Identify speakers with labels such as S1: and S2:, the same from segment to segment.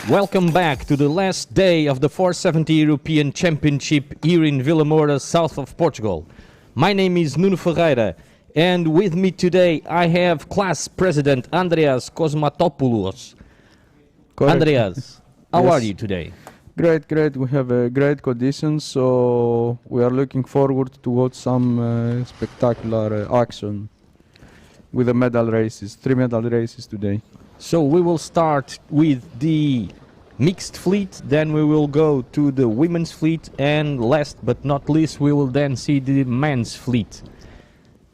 S1: Welcome back to the last day of the 470 European Championship here in Vilamoura, south of Portugal. My name is Nuno Ferreira, and with me today I have class president Andreas Kosmatopoulos.
S2: Correct.
S1: Andreas, how
S2: Yes.
S1: are you today?
S2: Great. We have a great conditions, so we are looking forward to watch some spectacular action with the medal races, 3 medal races today.
S1: So we will start with the mixed fleet, then we will go to the women's fleet, and last but not least we will then see the men's fleet.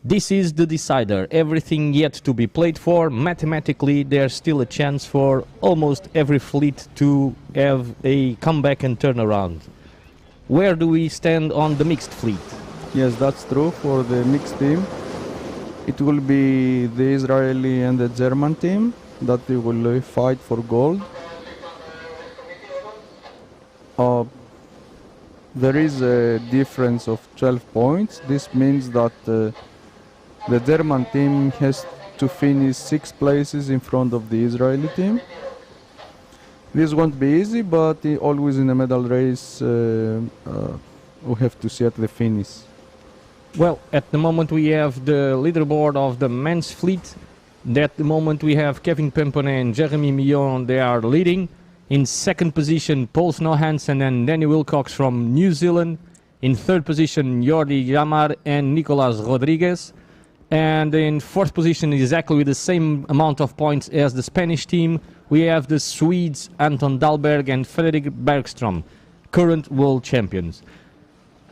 S1: This is the decider, everything yet to be played for. Mathematically there's still a chance for almost every fleet to have a comeback and turnaround. Where do we stand on the mixed fleet?
S2: Yes, that's true for the mixed team. It will be the Israeli and the German team that they will fight for gold. There is a difference of 12 points. This means that the German team has to finish 6 places in front of the Israeli team. This won't be easy, but always in a medal race we have to see at the finish.
S1: Well, at the moment we have the leaderboard of the men's fleet. At the moment we have Kevin Pemponet and Jeremy Millon, they are leading. In second position, Paul Snow Hansen and Danny Wilcox from New Zealand. In third position, Jordi Jamar and Nicolas Rodriguez. And in fourth position, exactly with the same amount of points as the Spanish team, we have the Swedes Anton Dahlberg and Fredrik Bergström, current world champions.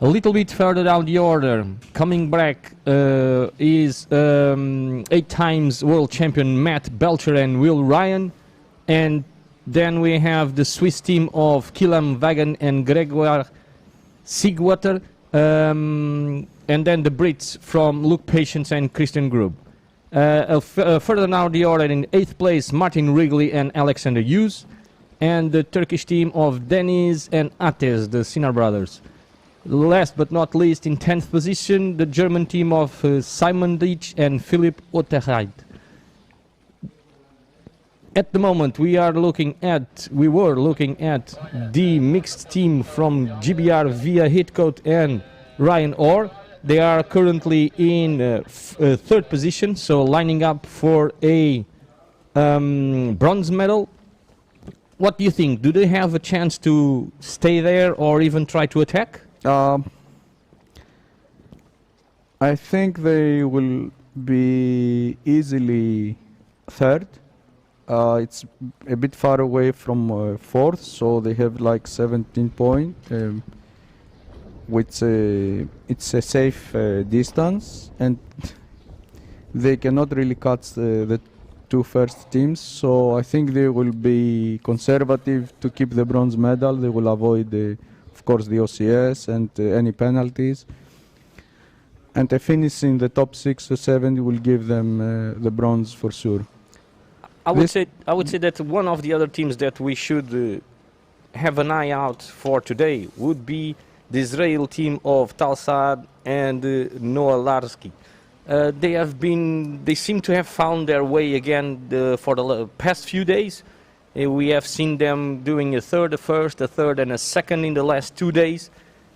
S1: A little bit further down the order, coming back is 8 times world champion Matt Belcher and Will Ryan. And then we have the Swiss team of Killam Wagen and Gregoire Sigwater. And then the Brits from Luke Patience and Christian Grub. Further down the order, in 8th place, Martin Wrigley and Alexander Hughes. And the Turkish team of Deniz and Ates, the Sinar brothers. Last but not least, in 10th position, the German team of Simon Ditch and Philipp Otterheit. At the moment, we were looking at the mixed team from GBR via Hitcoat and Ryan Orr. They are currently in third position, so lining up for a bronze medal. What do you think? Do they have a chance to stay there or even try to attack?
S2: I think they will be easily third. It's a bit far away from fourth, so they have like 17 points, which it's a safe distance, and they cannot really catch the 2 first teams. So I think they will be conservative to keep the bronze medal. They will avoid of course the OCS and any penalties, and a finish in the top 6 or 7 will give them the bronze for sure.
S1: I would say that one of the other teams that we should have an eye out for today would be the Israel team of Tal Saad and Noah Larsky. They seem to have found their way again for the past few days. We have seen them doing a third, a first, a third and a second in the last 2 days,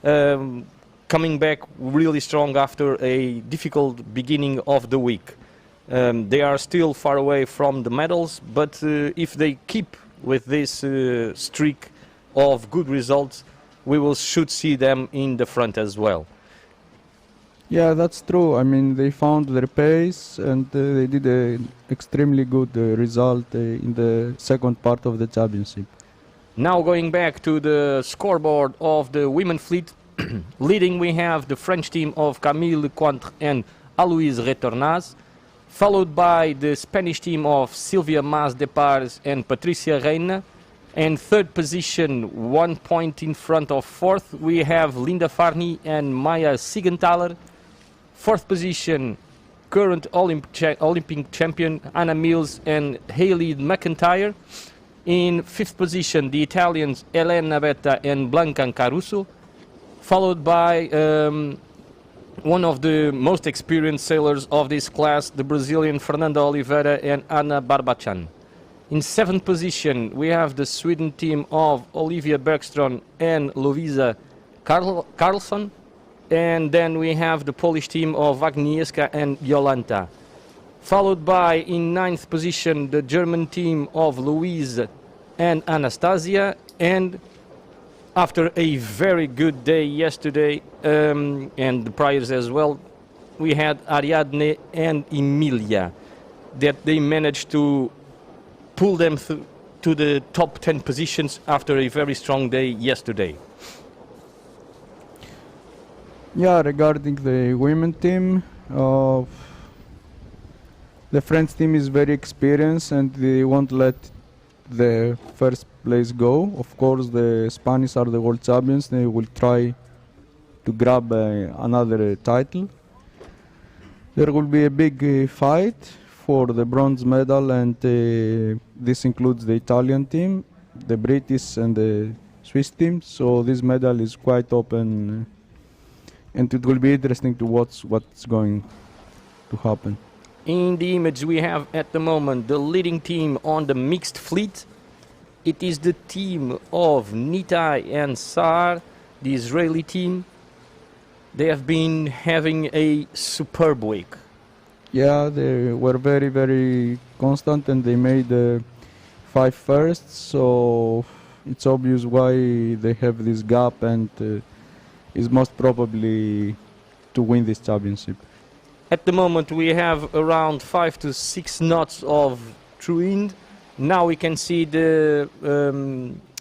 S1: coming back really strong after a difficult beginning of the week. They are still far away from the medals, but if they keep with this streak of good results, we should see them in the front as well.
S2: Yeah, that's true. I mean, they found their pace and they did an extremely good result in the second part of the championship.
S1: Now going back to the scoreboard of the women fleet, leading we have the French team of Camille Lecointre and Aloïse Retornaz, followed by the Spanish team of Silvia Mas de Pars and Patricia Reina. And third position, 1 point in front of fourth, we have Linda Farni and Maya Siegenthaler. Fourth position, current Olympic champion Anna Mills and Hayley McIntyre. In fifth position, the Italians Elena Betta and Blanca Caruso, followed by one of the most experienced sailors of this class, the Brazilian Fernanda Oliveira and Ana Barbachan. In 7th position, we have the Sweden team of Olivia Bergström and Lovisa Karlsson. And then we have the Polish team of Agnieszka and Jolanta. Followed by, in 9th position, the German team of Louise and Anastasia. And after a very good day yesterday, and the priors as well, we had Ariadne and Emilia, that they managed to pull them to the top 10 positions after a very strong day yesterday.
S2: Yeah, regarding the women team, the French team is very experienced and they won't let the first place go. Of course, the Spanish are the world champions. They will try to grab another title. There will be a big fight for the bronze medal, and this includes the Italian team, the British and the Swiss team. So this medal is quite open, and it will be interesting to watch what's going to happen.
S1: In the image we have at the moment the leading team on the mixed fleet. It is the team of Nitai and Sar, the Israeli team. They have been having a superb week.
S2: Yeah, they were very, very constant and they made 5 firsts, so it's obvious why they have this gap and is most probably to win this championship.
S1: At the moment we have around 5 to 6 knots of true wind. Now we can see the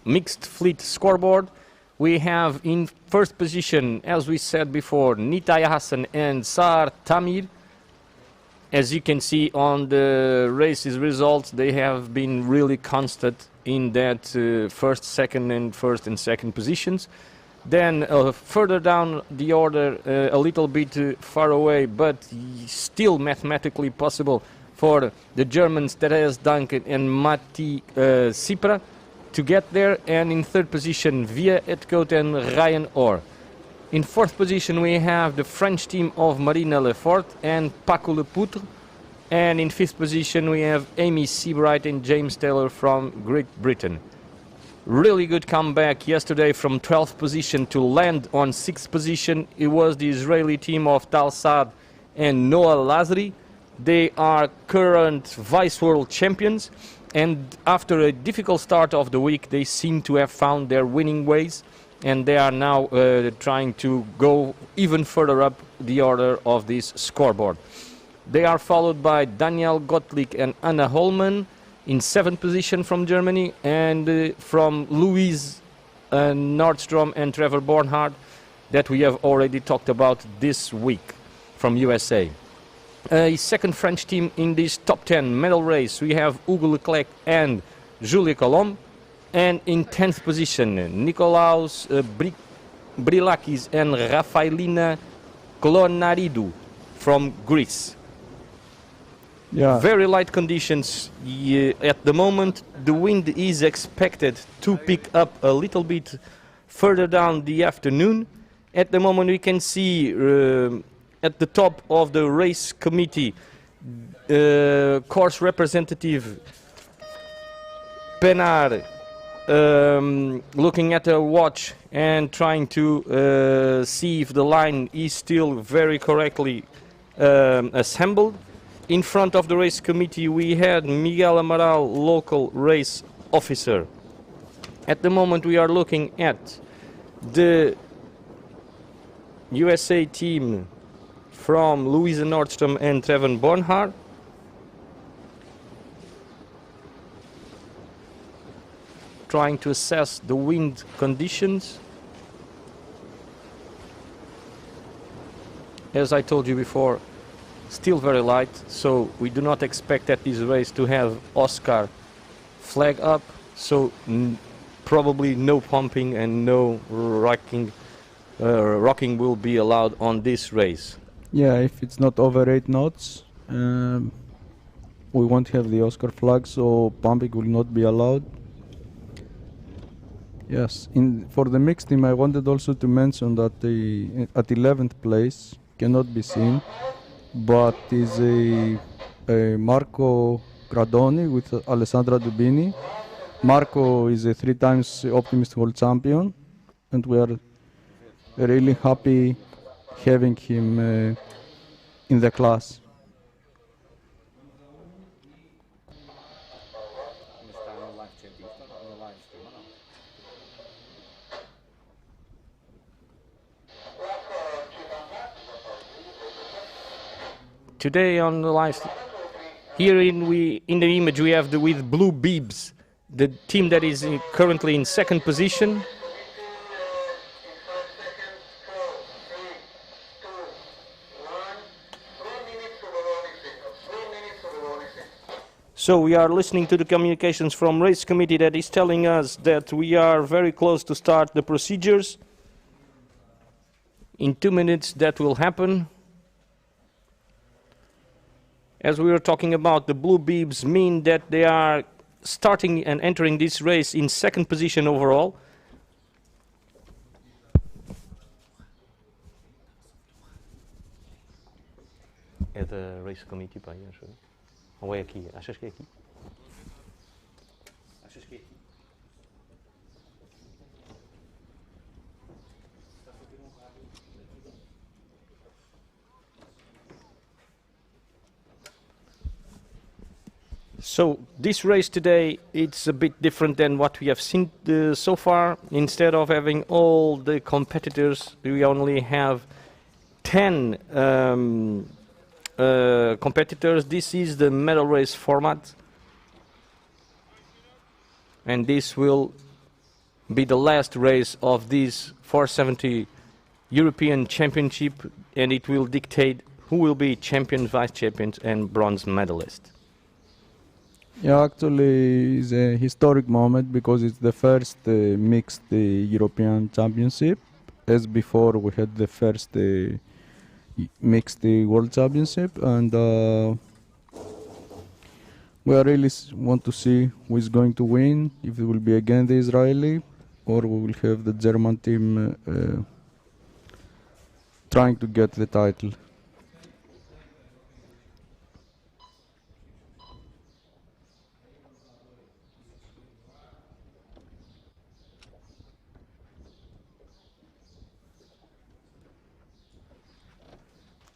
S1: mixed fleet scoreboard. We have in first position, as we said before, Nitai Hassan and Sar Tamir. As you can see on the race's results, they have been really constant in that first, second and second positions. Then further down the order, a little bit far away, but still mathematically possible for the Germans Therese Duncan and Matti Sipra to get there. And in third position, Via Etcote and Ryan Orr. In fourth position, we have the French team of Marina Lefort and Paco Lepoutre. And in fifth position, we have Amy Seabright and James Taylor from Great Britain. Really good comeback yesterday from 12th position to land on 6th position. It was the Israeli team of Tal Saad and Noah Lazari. They are current vice world champions. And after a difficult start of the week, they seem to have found their winning ways. And they are now trying to go even further up the order of this scoreboard. They are followed by Daniel Gottlieb and Anna Holman in 7th position from Germany, and from Louise Nordstrom and Trevor Bornhardt that we have already talked about this week from USA. A second French team in this top 10 medal race, we have Hugo Leclerc and Julie Colomb. And in 10th position, Nikolaos Brilakis and Rafaelina Klonaridou from Greece.
S2: Yeah.
S1: Very light conditions at the moment. The wind is expected to pick up a little bit further down the afternoon. At the moment we can see at the top of the race committee course representative Penar looking at her watch and trying to see if the line is still very correctly assembled. In front of the race committee we had Miguel Amaral, local race officer. At the moment we are looking at the USA team from Louisa Nordstrom and Trevor Bornhardt. Trying to assess the wind conditions. As I told you before, still very light, so we do not expect at this race to have Oscar flag up, so probably no pumping and no rocking will be allowed on this race.
S2: Yeah, if it's not over 8 knots, we won't have the Oscar flag, so pumping will not be allowed. Yes, for the mixed team, I wanted also to mention that at 11th place cannot be seen, but is a Marco Gradoni with Alessandra Dubini. Marco is a 3 times Optimist World Champion, and we are really happy having him in the class.
S1: Today on the live, here in the image we have with blue bibs, the team that is currently in second position. So we are listening to the communications from race committee that is telling us that we are very close to start the procedures. In 2 minutes that will happen. As we were talking about, the blue bibs mean that they are starting and entering this race in second position overall. É da race committee, pá, acho. Ou é aqui? Achas que é aqui? Achas que é aqui? So this race today, it's a bit different than what we have seen so far. Instead of having all the competitors, we only have 10 competitors. This is the medal race format, and this will be the last race of this 470 European Championship, and it will dictate who will be champions, vice champions, and bronze medalist.
S2: Yeah, actually, it's a historic moment because it's the first mixed European Championship. As before, we had the first mixed World Championship, and we really want to see who is going to win. If it will be again the Israeli, or we will have the German team trying to get the title.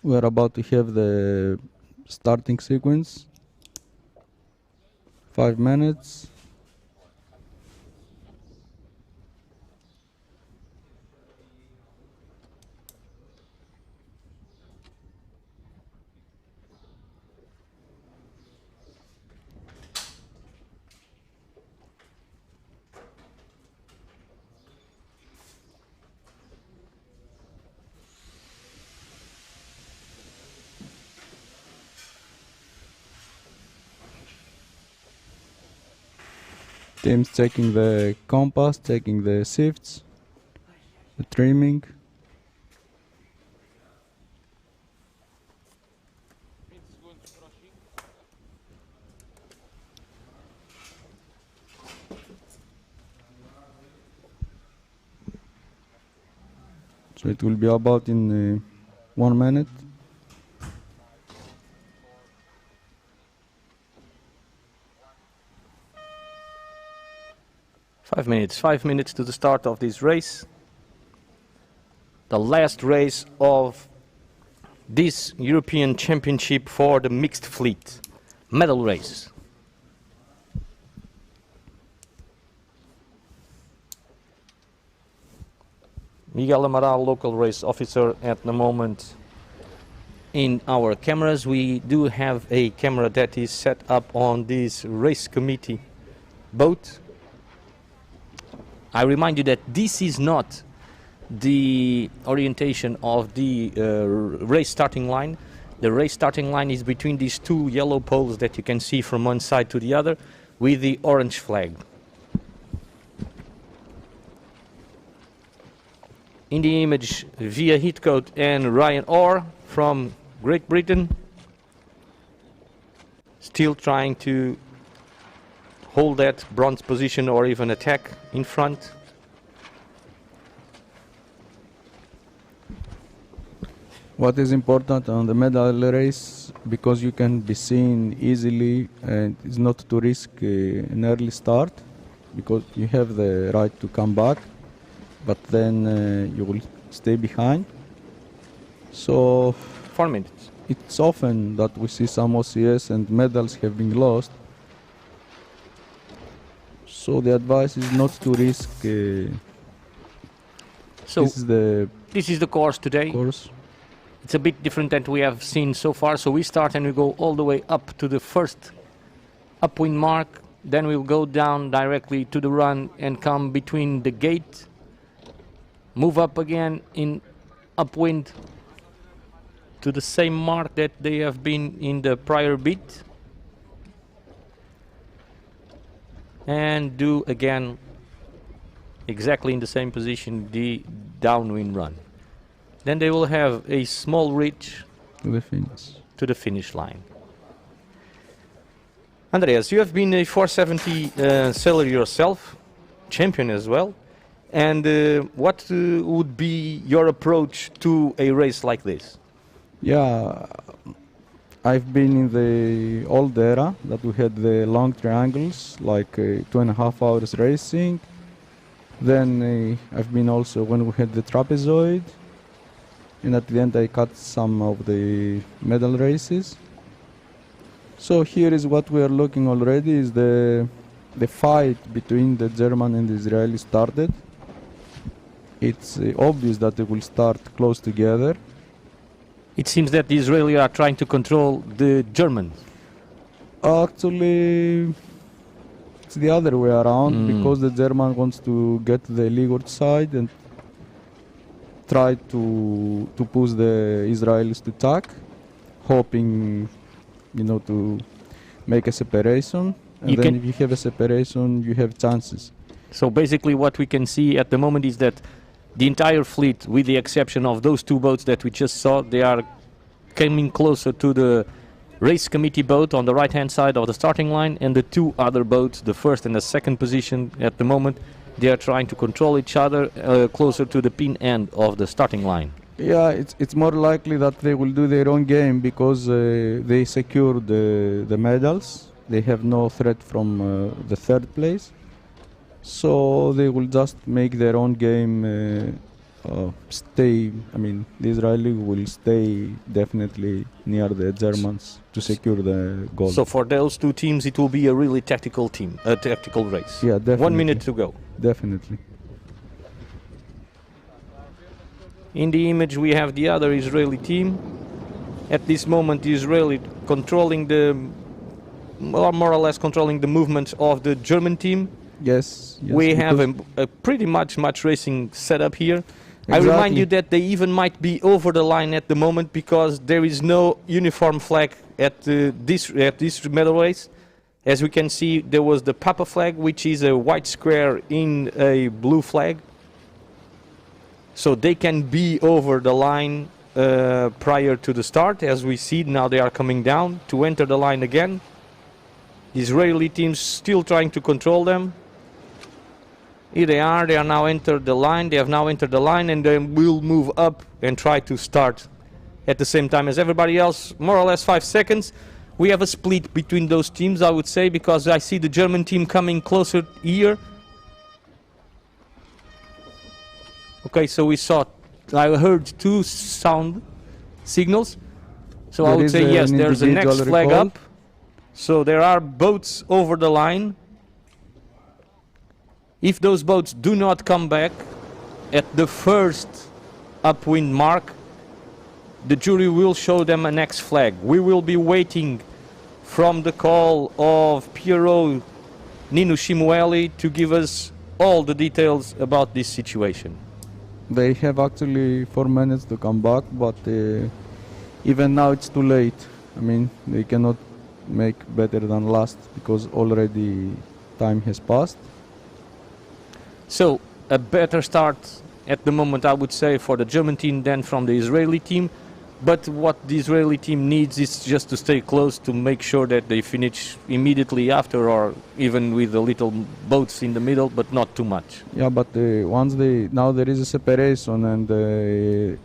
S2: We are about to have the starting sequence. 5 minutes. Teams checking the compass, checking the shifts, the trimming. So it will be about in 1 minute.
S1: Five minutes to the start of this race. The last race of this European Championship for the mixed fleet medal race. Miguel Amaral, local race officer at the moment in our cameras. We do have a camera that is set up on this race committee boat. I remind you that this is not the orientation of the race starting line. The race starting line is between these two yellow poles that you can see from one side to the other with the orange flag. In the image, Via Heathcote and Ryan Orr from Great Britain, still trying to hold that bronze position or even attack in front.
S2: What is important on the medal race, because you can be seen easily and it's not to risk an early start, because you have the right to come back, but then you will stay behind. So
S1: 4 minutes.
S2: it's often that we see some OCS and medals have been lost. So the advice is not to risk.
S1: So this is the course today.
S2: Course.
S1: It's a bit different than we have seen so far. So we start and we go all the way up to the first upwind mark. Then we'll go down directly to the run and come between the gate. Move up again in upwind to the same mark that they have been in the prior beat. And do again exactly in the same position the downwind run. Then they will have a small reach to the finish line. Andreas, you have been a 470 sailor yourself, champion as well. And what would be your approach to a race like this?
S2: Yeah, I've been in the old era that we had the long triangles, like 2.5 hours racing. Then I've been also when we had the trapezoid. And at the end I cut some of the medal races. So here is what we are looking already is the fight between the German and the Israeli started. It's obvious that they will start close together.
S1: It seems that the Israelis are trying to control the Germans.
S2: Actually, it's the other way around because the German wants to get the leeward side and try to push the Israelis to attack, hoping, to make a separation. And then if you have a separation, you have chances.
S1: So basically what we can see at the moment is that the entire fleet, with the exception of those two boats that we just saw, they are coming closer to the race committee boat on the right-hand side of the starting line, and the two other boats, the first and the second position at the moment, they are trying to control each other closer to the pin end of the starting line.
S2: Yeah, it's more likely that they will do their own game because they secured the medals. They have no threat from the third place. So they will just make their own game stay. I mean, the Israeli will stay definitely near the Germans to secure the goal.
S1: So for those two teams, it will be a really tactical team, a tactical race.
S2: Yeah, definitely.
S1: 1 minute to go.
S2: Definitely.
S1: In the image, we have the other Israeli team. At this moment, the Israeli controlling more or less controlling the movements of the German team.
S2: Yes.
S1: We have a pretty much racing setup here.
S2: Exactly.
S1: I remind you that they even might be over the line at the moment because there is no uniform flag at this medal race. As we can see, there was the Papa flag, which is a white square in a blue flag. So they can be over the line prior to the start. As we see, now they are coming down to enter the line again. Israeli teams still trying to control them. Here they are now entered the line, they have now entered the line, and then will move up and try to start at the same time as everybody else, more or less 5 seconds. We have a split between those teams, I would say, because I see the German team coming closer here. Okay, so I heard two sound signals. So I would say yes, there's a next flag up. So there are boats over the line. If those boats do not come back at the first upwind mark, the jury will show them a next flag. We will be waiting from the call of Piero Nino Shimueli to give us all the details about this situation.
S2: They have actually 4 minutes to come back, but even now it's too late. I mean, they cannot make better than last because already time has passed.
S1: So a better start at the moment, I would say, for the German team than from the Israeli team. But what the Israeli team needs is just to stay close to make sure that they finish immediately after, or even with the little boats in the middle, but not too much.
S2: Yeah, but once now there is a separation, and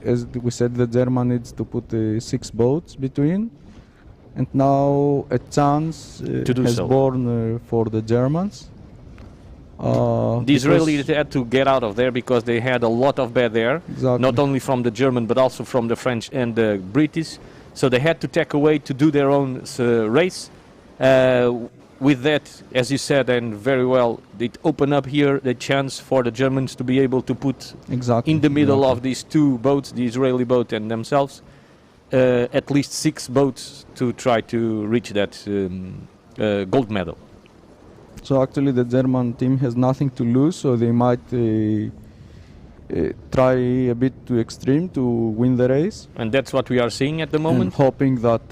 S2: as we said, the German needs to put 6 boats between, and now a chance
S1: To do
S2: has
S1: so.
S2: born for the Germans.
S1: The Israelis had to get out of there because they had a lot of bad air,
S2: Exactly.
S1: not only from the German but also from the French and the British. So they had to take away to do their own race. With that, as you said, and very well, it opened up here the chance for the Germans to be able to put
S2: Exactly.
S1: in the middle of these 2 boats, the Israeli boat and themselves, at least 6 boats to try to reach that gold medal.
S2: So actually the German team has nothing to lose, so they might try a bit too extreme to win the race.
S1: And that's what we are seeing at the
S2: And
S1: moment.
S2: hoping that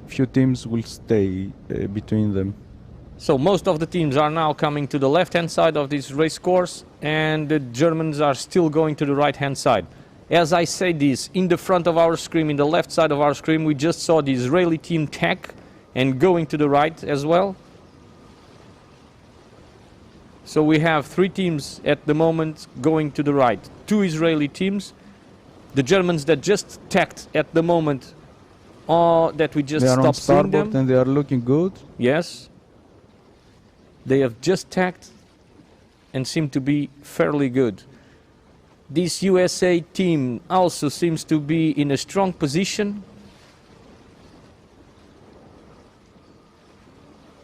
S2: few teams will stay between them.
S1: So most of the teams are now coming to the left-hand side of this race course, and the Germans are still going to the right-hand side. As I say this, in the front of our screen, in the left side of our screen, we just saw the Israeli team tack and going to the right as well. So we have 3 teams at the moment going to the right. 2 Israeli teams. The Germans that just tacked at the moment, or that we just
S2: They are on
S1: stopped seeing
S2: starboard
S1: them.
S2: and they are looking good.
S1: Yes. They have just tacked and seem to be fairly good. This USA team also seems to be in a strong position.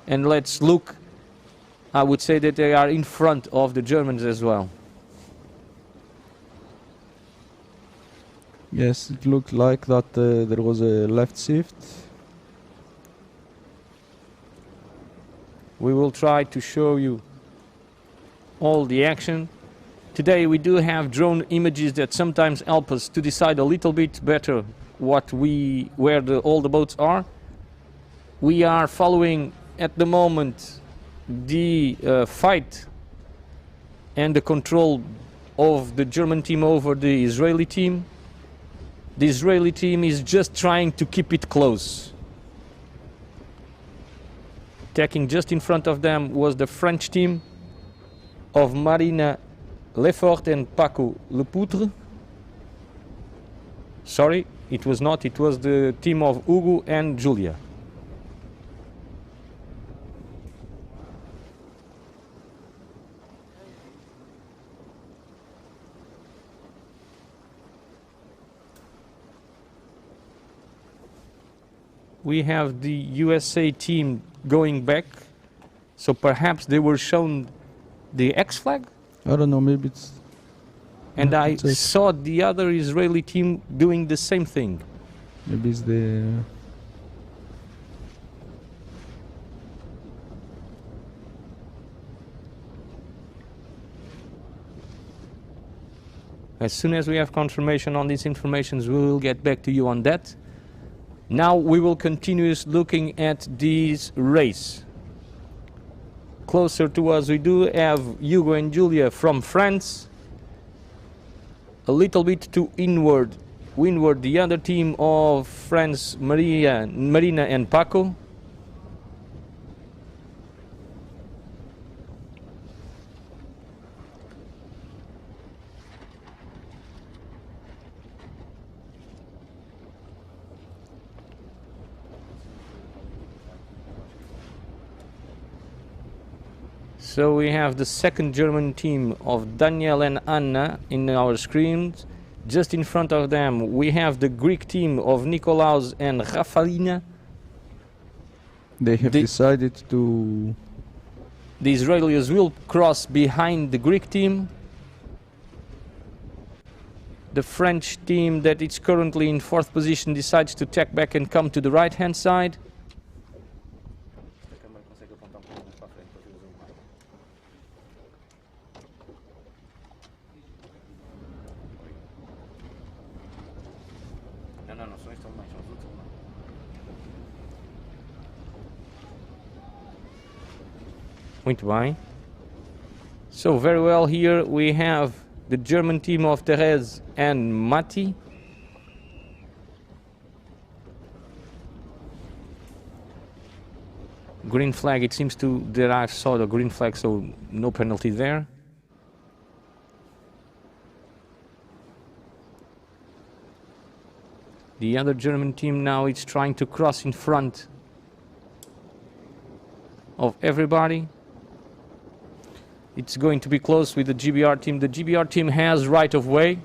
S1: And let's look. I would say that they are in front of the Germans as well.
S2: Yes, it looked like that there was a left shift.
S1: We will try to show you all the action. Today we do have drone images that sometimes help us to decide a little bit better where all the boats are. We are following at the moment the fight and the control of the German team over the Israeli team. The Israeli team is just trying to keep it close. Tacking just in front of them was the French team of Marina Lefort and Paco Lepoutre. Sorry, it was not. It was the team of Hugo and Julia. We have the USA team going back, so perhaps they were shown the X flag,
S2: I don't know, maybe it's...
S1: and I
S2: check.
S1: saw the other Israeli team doing the same thing.
S2: Maybe it's the...
S1: As soon as we have confirmation on these informations, we will get back to you on that. Now we will continue looking at this race. Closer to us we do have Hugo and Julia from France. A little bit to windward the other team of France, Marina and Paco. So we have the second German team of Daniel and Anna in our screens. Just in front of them we have the Greek team of Nikolaos and Rafalina.
S2: They have decided to...
S1: The Israelis will cross behind the Greek team. The French team that is currently in 4th position decides to tack back and come to the right hand side. Muito bem. So very well, here we have the German team of Therese and Matti. Green flag, it seems to that I saw the green flag, so no penalty there. The other German team now is trying to cross in front of everybody. It's going to be close with the GBR team. The GBR team has right of way.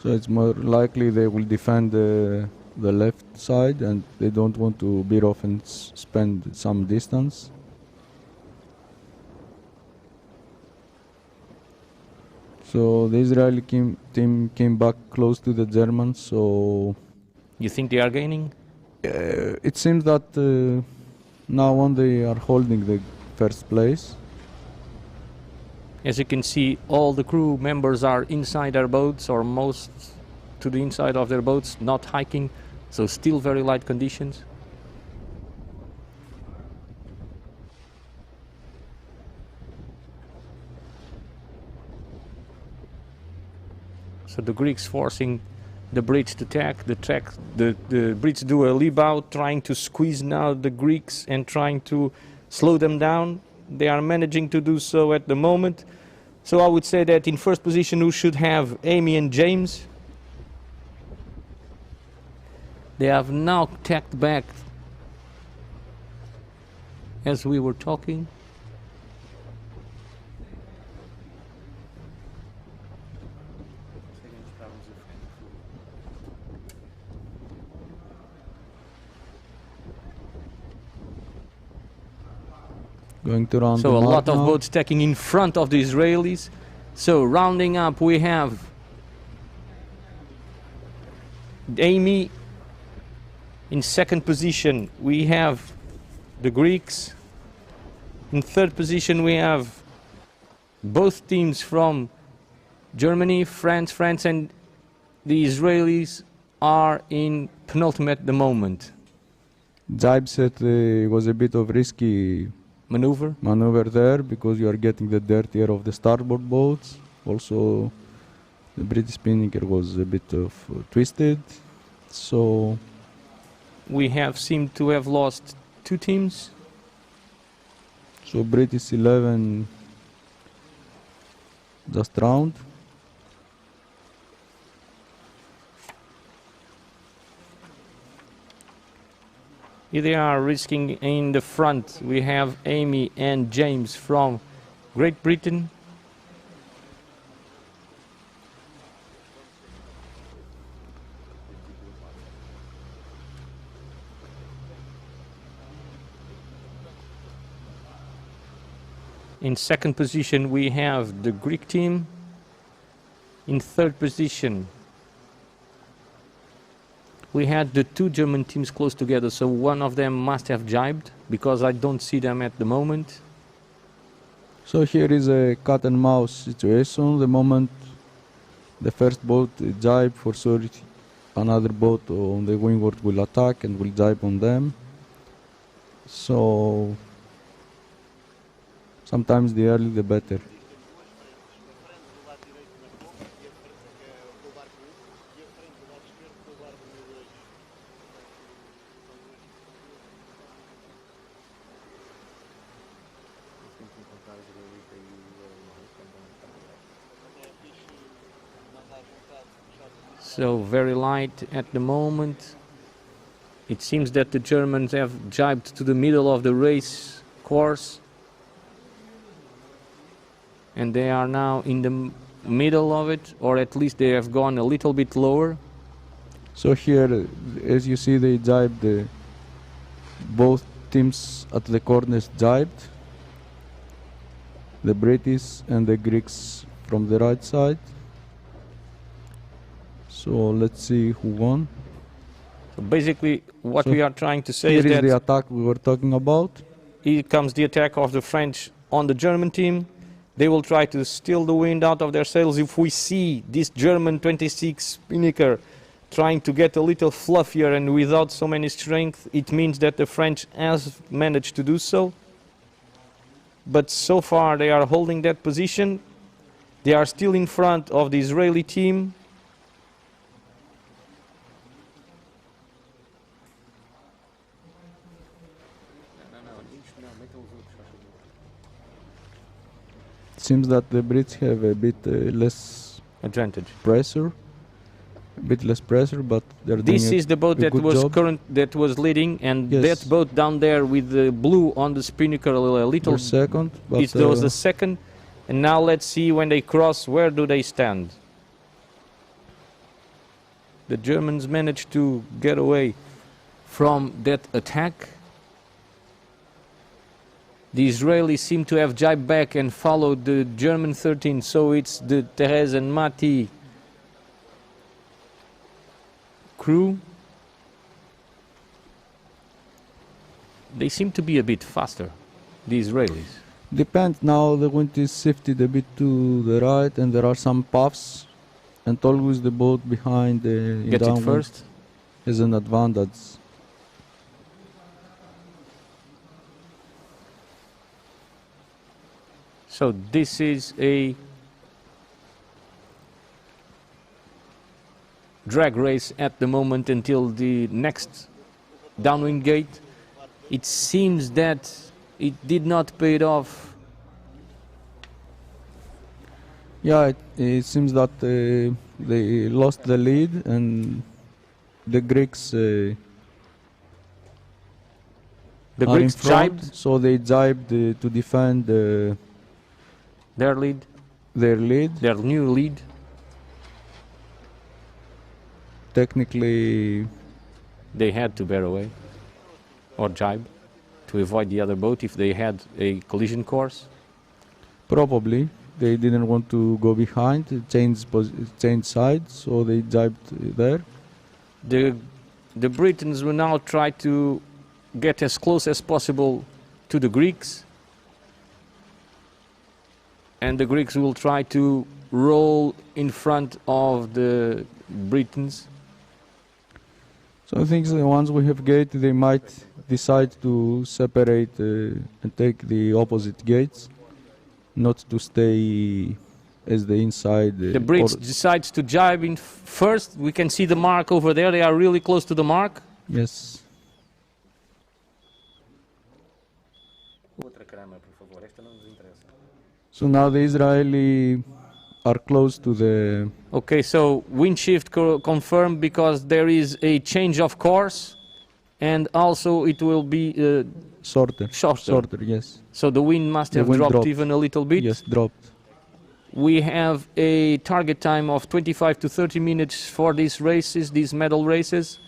S2: So it's more likely they will defend the left side and they don't want to veer off and spend some distance. So the Israeli team came back close to the Germans, so...
S1: You think they are gaining?
S2: It seems that now on they are holding the first place.
S1: As you can see, all the crew members are inside their boats, or most to the inside of their boats, not hiking, so still very light conditions. So the Greeks forcing the Brits to attack. The Brits do a leap out, trying to squeeze now the Greeks and trying to slow them down. They are managing to do so at the moment. So I would say that in first position we should have Amy and James. They have now tacked back as we were talking.
S2: Going to round
S1: So a lot of
S2: now.
S1: boats tacking in front of the Israelis. So rounding up we have Amy. In second position we have the Greeks. In third position we have both teams from Germany, France, and the Israelis are in penultimate at the moment.
S2: Jaib said it was a bit of risky maneuver there because you are getting the dirtier of the starboard boats. Also, the British spinnaker was a bit of twisted. So
S1: we have seemed to have lost two teams.
S2: So British 11 just drowned.
S1: They are risking in the front. We have Amy and James from Great Britain. In second position we have the Greek team. In third position we had the two German teams close together, so one of them must have jibed because I don't see them at the moment.
S2: So here is a cat and mouse situation. The moment the first boat jibe, for sure another boat on the windward will attack and will jibe on them. So sometimes the earlier the better.
S1: So very light at the moment. It seems that the Germans have jibed to the middle of the race course. And they are now in the middle of it, or at least they have gone a little bit lower.
S2: So here, as you see, they jibed, both teams at the corners jibed. The British and the Greeks from the right side. So let's see who won.
S1: So basically what we are trying to say
S2: here
S1: is that
S2: the attack we were talking about.
S1: Here comes the attack of the French on the German team. They will try to steal the wind out of their sails. If we see this German 26 spinnaker trying to get a little fluffier and without so many strength, it means that the French has managed to do so. But so far they are holding that position. They are still in front of the Israeli team.
S2: Seems that the Brits have a bit less
S1: advantage.
S2: pressure. A bit less pressure, but they're
S1: This
S2: doing
S1: is the boat
S2: a
S1: that
S2: good
S1: was
S2: job.
S1: that was leading, and
S2: Yes.
S1: that boat down there with the blue on the spinnaker, a little.
S2: They're second, but
S1: It was the second, and now let's see when they cross. Where do they stand? The Germans managed to get away from that attack. The Israelis seem to have jibed back and followed the German 13, so it's the Therese and Mati crew. They seem to be a bit faster, the Israelis.
S2: depends now. The wind is shifted a bit to the right, and there are some puffs, and always the boat behind in
S1: Get it
S2: downwind
S1: first.
S2: is an advantage.
S1: So this is a drag race at the moment until the next downwind gate. It seems that it did not pay it off.
S2: Yeah, it seems that they lost the lead, and the Greeks
S1: The
S2: are
S1: Greeks
S2: in front,
S1: jibed
S2: so they jibed to defend
S1: their lead,
S2: their lead.
S1: their new lead.
S2: Technically,
S1: They had to bear away or jibe to avoid the other boat if they had a collision course.
S2: probably they didn't want to go behind, change sides, so they jibed there.
S1: The Britons will now try to get as close as possible to the Greeks, and the Greeks will try to roll in front of the Britons.
S2: So I think once we have gate, they might decide to separate and take the opposite gates, not to stay as the inside.
S1: The Brits decides to jibe in first. We can see the mark over there. They are really close to the mark.
S2: Yes. So now the Israeli are close to the.
S1: Okay, so wind shift confirmed because there is a change of course, and also it will be
S2: Shorter.
S1: shorter.
S2: Yes.
S1: So the wind must
S2: The
S1: have
S2: wind
S1: dropped
S2: dropped.
S1: even a little bit.
S2: Yes, dropped.
S1: We have a target time of 25 to 30 minutes for these races, these medal races.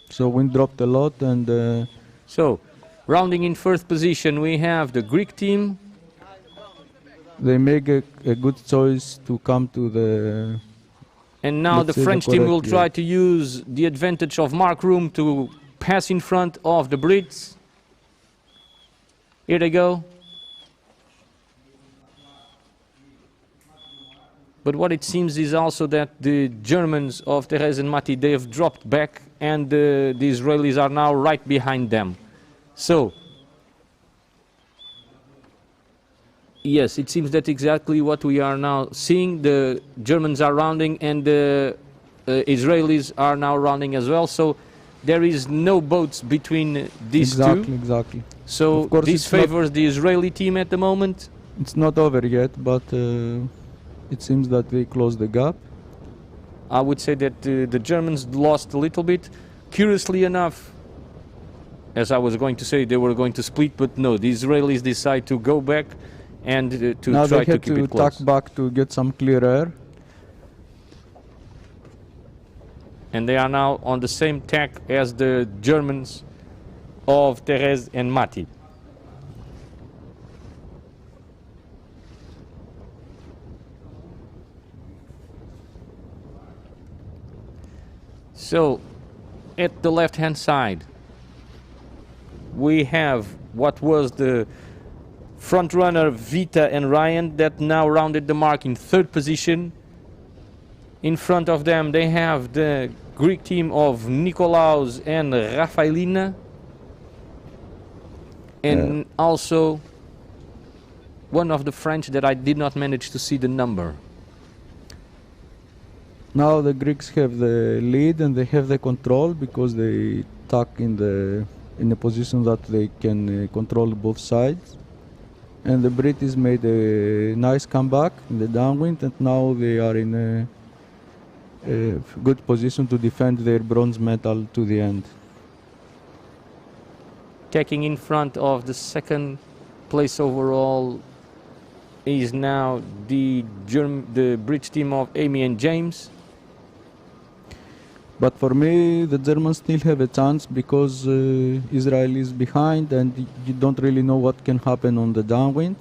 S2: So wind dropped a lot, and
S1: So, rounding in first position, we have the Greek team.
S2: they make a good choice to come to the.
S1: And now
S2: Let's
S1: the
S2: say the
S1: French team will
S2: correct,
S1: try
S2: yeah.
S1: to use the advantage of mark room to pass in front of the Brits. Here they go. But what it seems is also that the Germans of Therese and Mati, they have dropped back, and the Israelis are now right behind them. So, yes, it seems that exactly what we are now seeing. The Germans are rounding, and the Israelis are now rounding as well. So there is no boats between these
S2: Exactly,
S1: two.
S2: exactly.
S1: So
S2: Of course
S1: this
S2: it's not-
S1: favors the Israeli team at the moment.
S2: It's not over yet, but it seems that they closed the gap.
S1: I would say that the Germans lost a little bit. Curiously enough, as I was going to say, they were going to split, but no, the Israelis decide to go back and to
S2: Now
S1: try
S2: they
S1: to
S2: had
S1: keep
S2: to
S1: it close.
S2: tuck back to get some clear air.
S1: And they are now on the same tack as the Germans of Therese and Mati. So, at the left-hand side, we have what was the front runner Vita and Ryan that now rounded the mark in third position. In front of them, they have the Greek team of Nikolaos and Rafaelina, and also one of the French that I did not manage to see the number.
S2: Now the Greeks have the lead and they have the control because they tuck in a position that they can control both sides. And the British made a nice comeback in the downwind, and now they are in a good position to defend their bronze medal to the end.
S1: Taking in front of the second place overall is now the British team of Amy and James.
S2: But for me, the Germans still have a chance because Israel is behind and you don't really know what can happen on the downwind.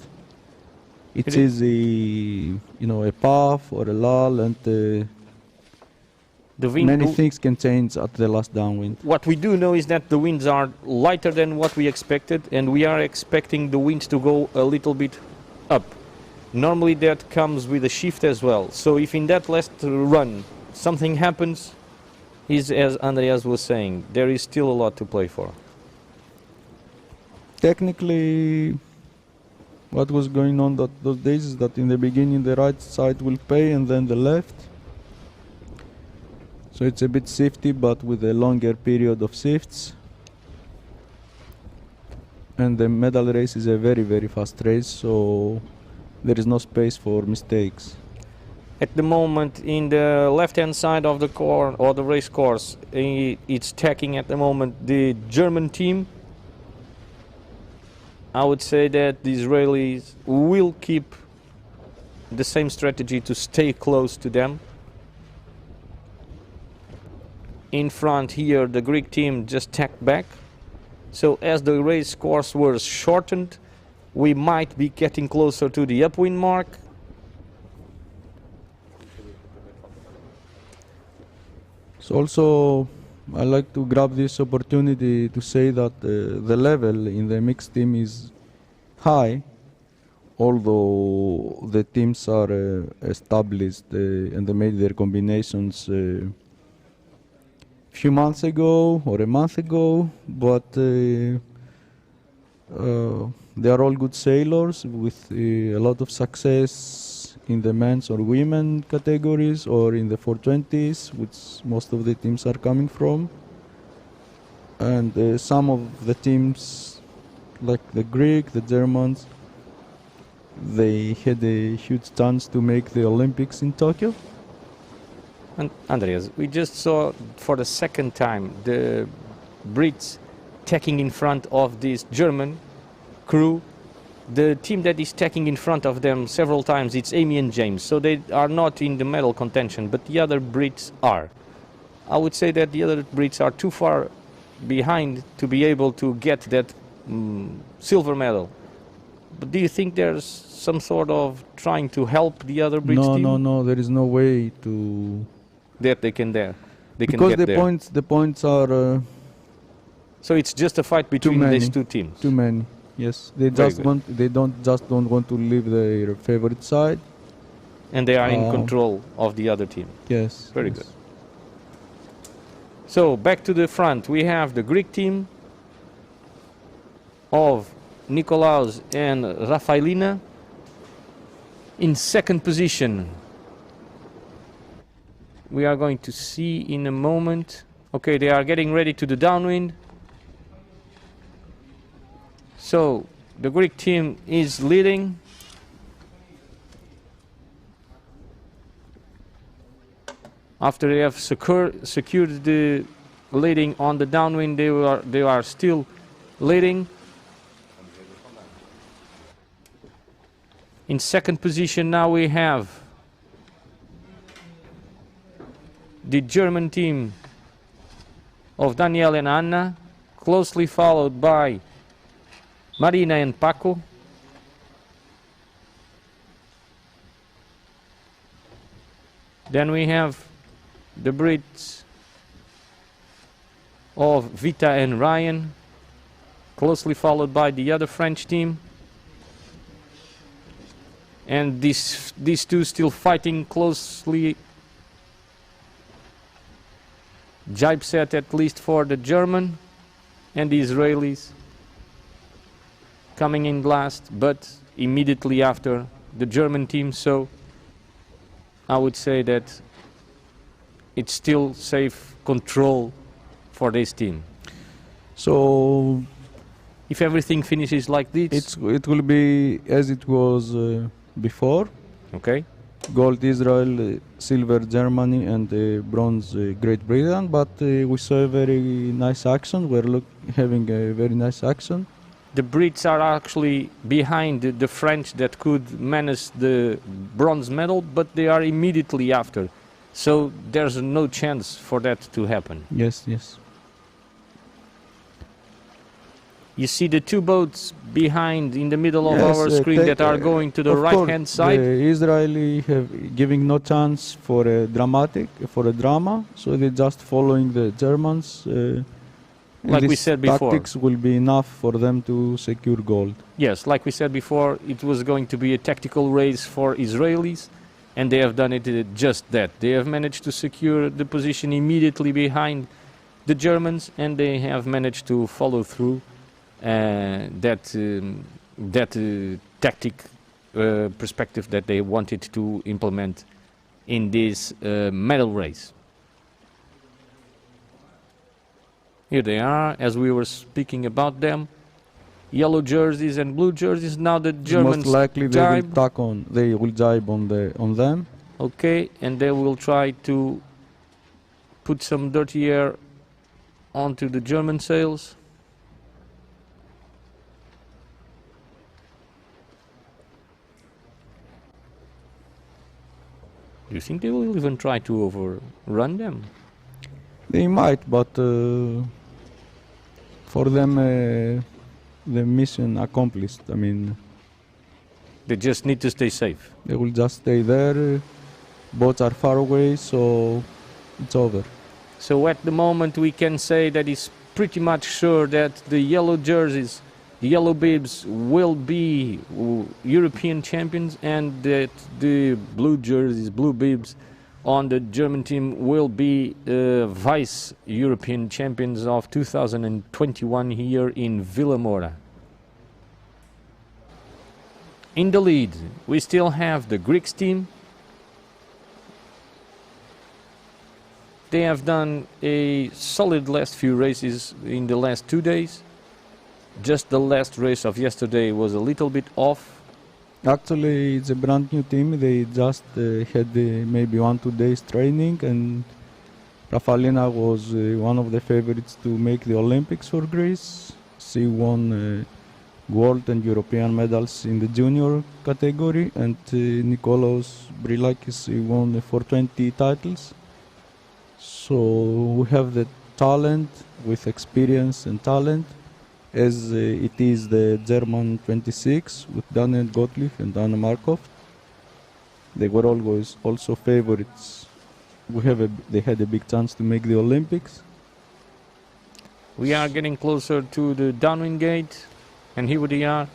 S2: It's easy, a puff or a lull, and many things can change at the last downwind.
S1: What we do know is that the winds are lighter than what we expected, and we are expecting the winds to go a little bit up. Normally that comes with a shift as well. So if in that last run something happens, as Andreas was saying, there is still a lot to play for.
S2: Technically, what was going on those days is that in the beginning the right side will pay and then the left. So it's a bit shifty, but with a longer period of shifts. And the medal race is a very, very fast race, so there is no space for mistakes.
S1: At the moment, in the left-hand side of the course or the race course, it's tacking at the moment the German team. I would say that the Israelis will keep the same strategy to stay close to them. In front here, the Greek team just tacked back. So as the race course was shortened, we might be getting closer to the upwind mark.
S2: So also, I like to grab this opportunity to say that the level in the mixed team is high, although the teams are established and they made their combinations few months ago or a month ago, but they are all good sailors with a lot of success in the men's or women categories or in the 420s, which most of the teams are coming from. And some of the teams, like the Greek, the Germans, they had a huge chance to make the Olympics in Tokyo.
S1: And Andreas, we just saw for the second time the Brits tacking in front of this German crew. The team that is tacking in front of them several times, it's Amy and James, so they are not in the medal contention, but the other Brits are. I would say that the other Brits are too far behind to be able to get that silver medal. But do you think there's some sort of trying to help the other Brits team?
S2: No, there is no way to...
S1: That they can get
S2: because
S1: there.
S2: The points are...
S1: so it's just a fight between these two teams?
S2: Too many, yes. They don't want to leave their favorite side.
S1: And they are in control of the other team?
S2: Yes.
S1: Very good. So back to the front, we have the Greek team of Nikolaos and Rafaelina in second position. We are going to see in a moment. Okay, they are getting ready to the downwind. So the Greek team is leading. After they have secured the leading on the downwind, they are still leading. In second position now we have the German team of Daniel and Anna, closely followed by Marina and Paco. Then we have the Brits of Vita and Ryan, closely followed by the other French team. And these two still fighting closely. Jibe set at least for the German, and the Israelis coming in last, but immediately after the German team. So I would say that it's still safe control for this team.
S2: So
S1: If everything finishes like this,
S2: it will be as it was before.
S1: okay,
S2: Gold Israel, silver Germany, and bronze Great Britain. But we saw a very nice action. We're having a very nice action.
S1: the Brits are actually behind the French that could manage the bronze medal, but they are immediately after. So there's no chance for that to happen.
S2: Yes, yes.
S1: You see the two boats behind in the middle of
S2: Yes,
S1: our screen that are going to the right-hand side.
S2: The Israeli have giving no chance for a drama, so they're just following the Germans.
S1: Like we said before.
S2: Tactics will be enough for them to secure gold.
S1: Yes, like we said before, it was going to be a tactical race for Israelis, and they have done it just that. They have managed to secure the position immediately behind the Germans, and they have managed to follow through that tactic perspective that they wanted to implement in this medal race. Here they are, as we were speaking about them. Yellow jerseys and blue jerseys. Now the Germans
S2: most likely they
S1: jibe.
S2: will tack on. They will jibe on them.
S1: Okay, and they will try to put some dirty air onto the German sails. Do you think they will even try to overrun them?
S2: They might, but for them the mission accomplished. I mean,
S1: They just need to stay safe.
S2: they will just stay there. Boats are far away, so it's over.
S1: So at the moment we can say that it's pretty much sure that the yellow jerseys, the yellow bibs will be European champions, and that the blue jerseys, blue bibs on the German team will be vice European champions of 2021 here in Vilamoura. In the lead we still have the Greeks team. They have done a solid last few races in the last 2 days. Just the last race of yesterday was a little bit off.
S2: Actually, it's a brand new team. They just had maybe 1-2 days training, and Rafalina was one of the favorites to make the Olympics for Greece. She won world and European medals in the junior category, and Nikolaos Brilakis won for 20 titles. So we have the talent with experience and talent, as it is the German 26 with Daniel Gottlieb and Anna Markov. They were always also favorites. They had a big chance to make the Olympics.
S1: We are getting closer to the downwind gate, and here they are.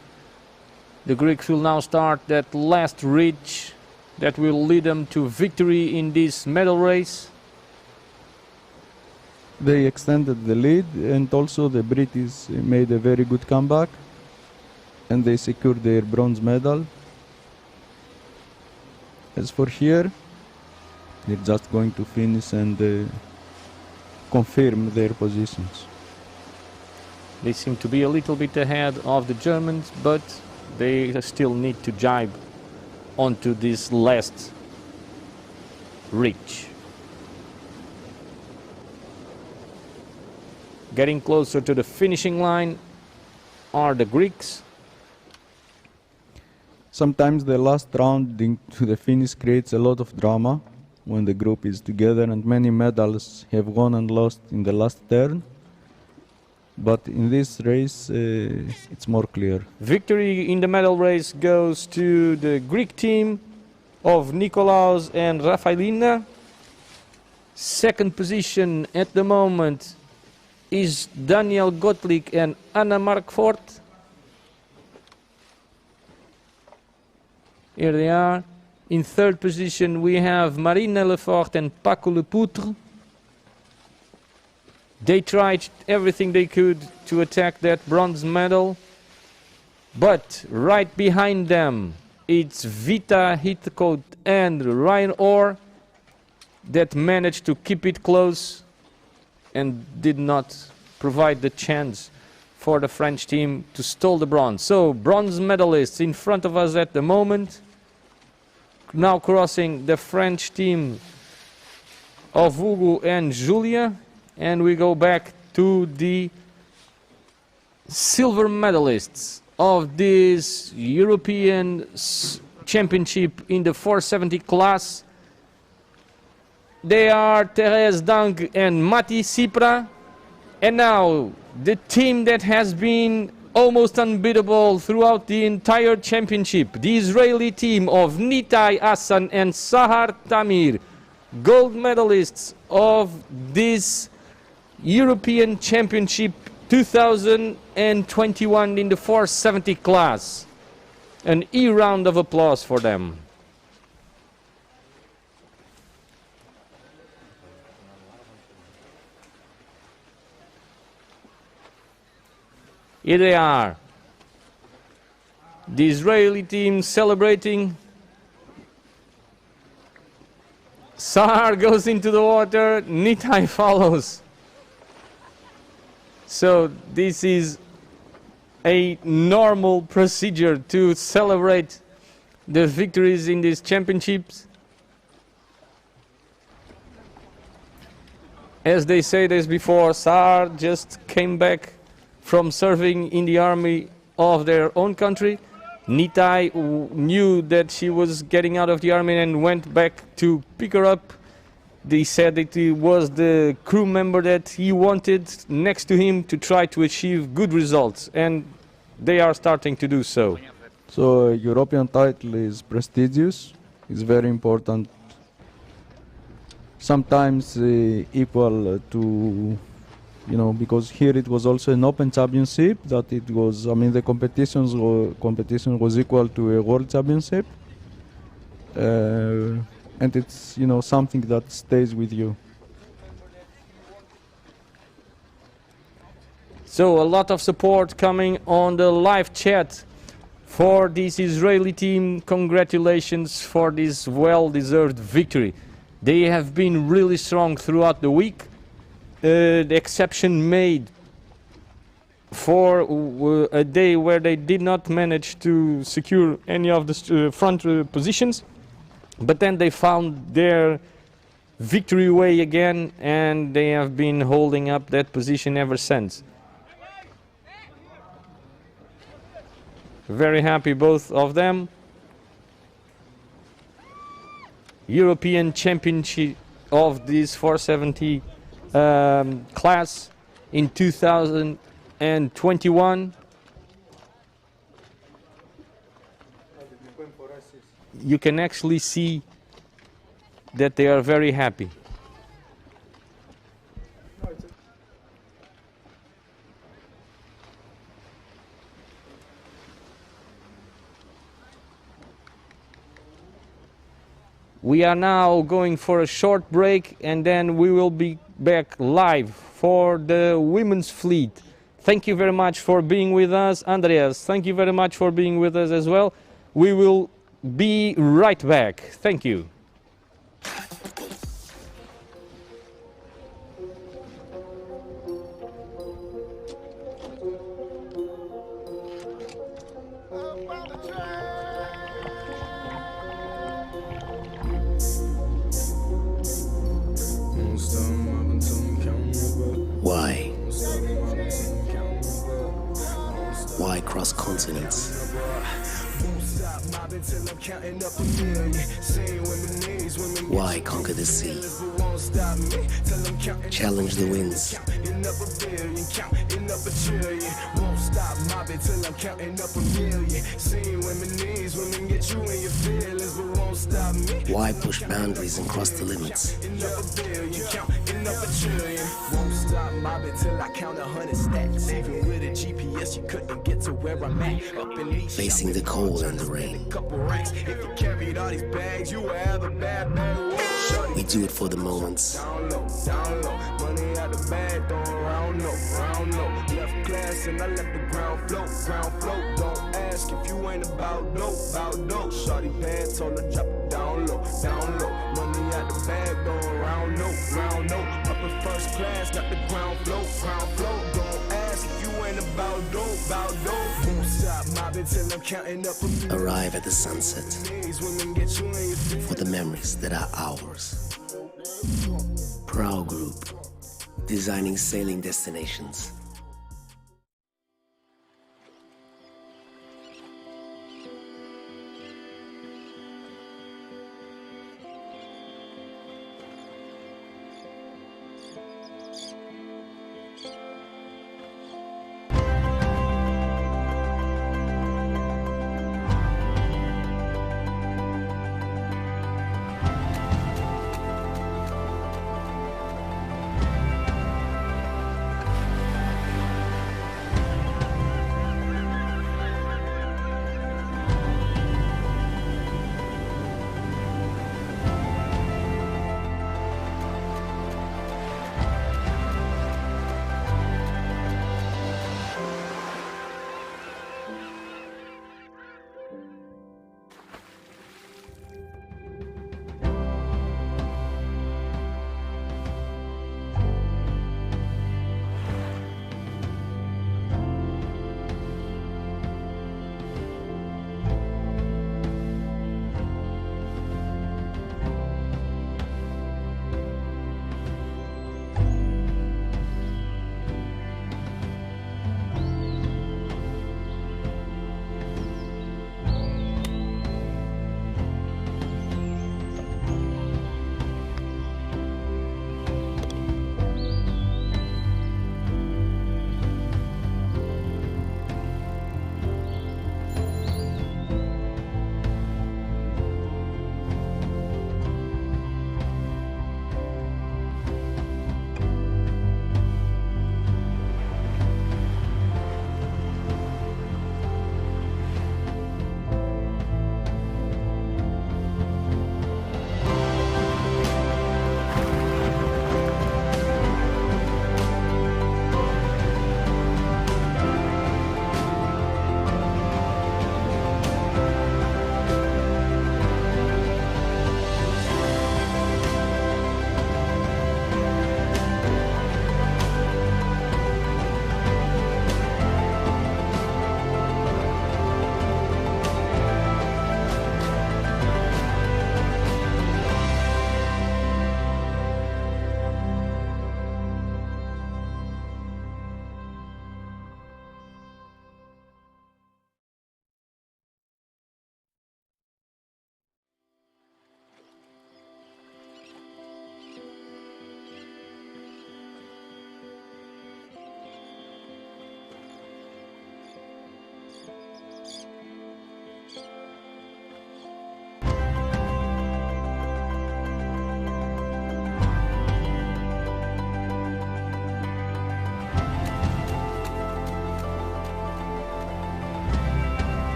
S1: The Greeks will now start that last ridge that will lead them to victory in this medal race.
S2: They extended the lead, and also the British made a very good comeback, and they secured their bronze medal. As for here, they're just going to finish and confirm their positions.
S1: They seem to be a little bit ahead of the Germans, but they still need to jibe onto this last ridge. Getting closer to the finishing line are the Greeks.
S2: Sometimes the last round to the finish creates a lot of drama when the group is together, and many medals have won and lost in the last turn. But in this race, it's more clear.
S1: Victory in the medal race goes to the Greek team of Nikolaos and Rafaelina. Second position at the moment is Daniel Gottlieb and Anna Markfort. Here they are. In third position we have Marina Lefort and Paco Lepoutre. They tried everything they could to attack that bronze medal, but right behind them it's Vita Hittecoat and Ryan Orr. that managed to keep it close and did not provide the chance for the French team to steal the bronze. So bronze medalists in front of us at the moment. Now crossing the French team of Hugo and Julia, and we go back to the silver medalists of this European Championship in the 470 class. They are Therese Dang and Mati Sipra. And now the team that has been almost unbeatable throughout the entire championship, the Israeli team of Nitai Hassan and Sahar Tamir, gold medalists of this European Championship 2021 in the 470 class. An round of applause for them. Here they are. The Israeli team celebrating. Sahar goes into the water, Nitai follows. So this is a normal procedure to celebrate the victories in these championships. As they said as before, Sahar just came back from serving in the army of their own country. Nitai knew that she was getting out of the army and went back to pick her up. They said that he was the crew member that he wanted next to him to try to achieve good results, and they are starting to do so.
S2: So European title is prestigious, it's very important. Sometimes equal to, you know, because here it was also an open championship, that it was, I mean, the competition was equal to a world championship. And it's, you know, something that stays with you.
S1: So a lot of support coming on the live chat for this Israeli team. Congratulations for this well-deserved victory. They have been really strong throughout the week. The exception made for a day where they did not manage to secure any of the front positions. But then they found their victory way again, and they have been holding up that position ever since. Very happy, both of them. European Championship of this 470 class in 2021. You can actually see that they are very happy. We are now going for a short break, and then we will be back live for the women's fleet. Thank you very much for being with us. Andreas, thank you very much for being with us as well. We will be right back. Thank you.
S3: Why? Why cross continents? Why conquer the sea? Challenge the winds. Why push boundaries and cross the limits? Facing the cold and the rain. We do it for the moments.
S4: bag, throwing round no, round no. Left class and I let the ground float, ground float. Don't ask if you ain't about dope, about dope. Shorty pants told her drop it down low, down low. Money out the bag, throwing round no, round no. Up in first class, got the ground float, ground float. Don't ask if you ain't about dope, about dope. Won't stop mobbing till I'm counting up a few.
S3: Arrive at the sunset
S4: Women get you in your
S3: for the memories that are ours. Proud Group, designing sailing destinations.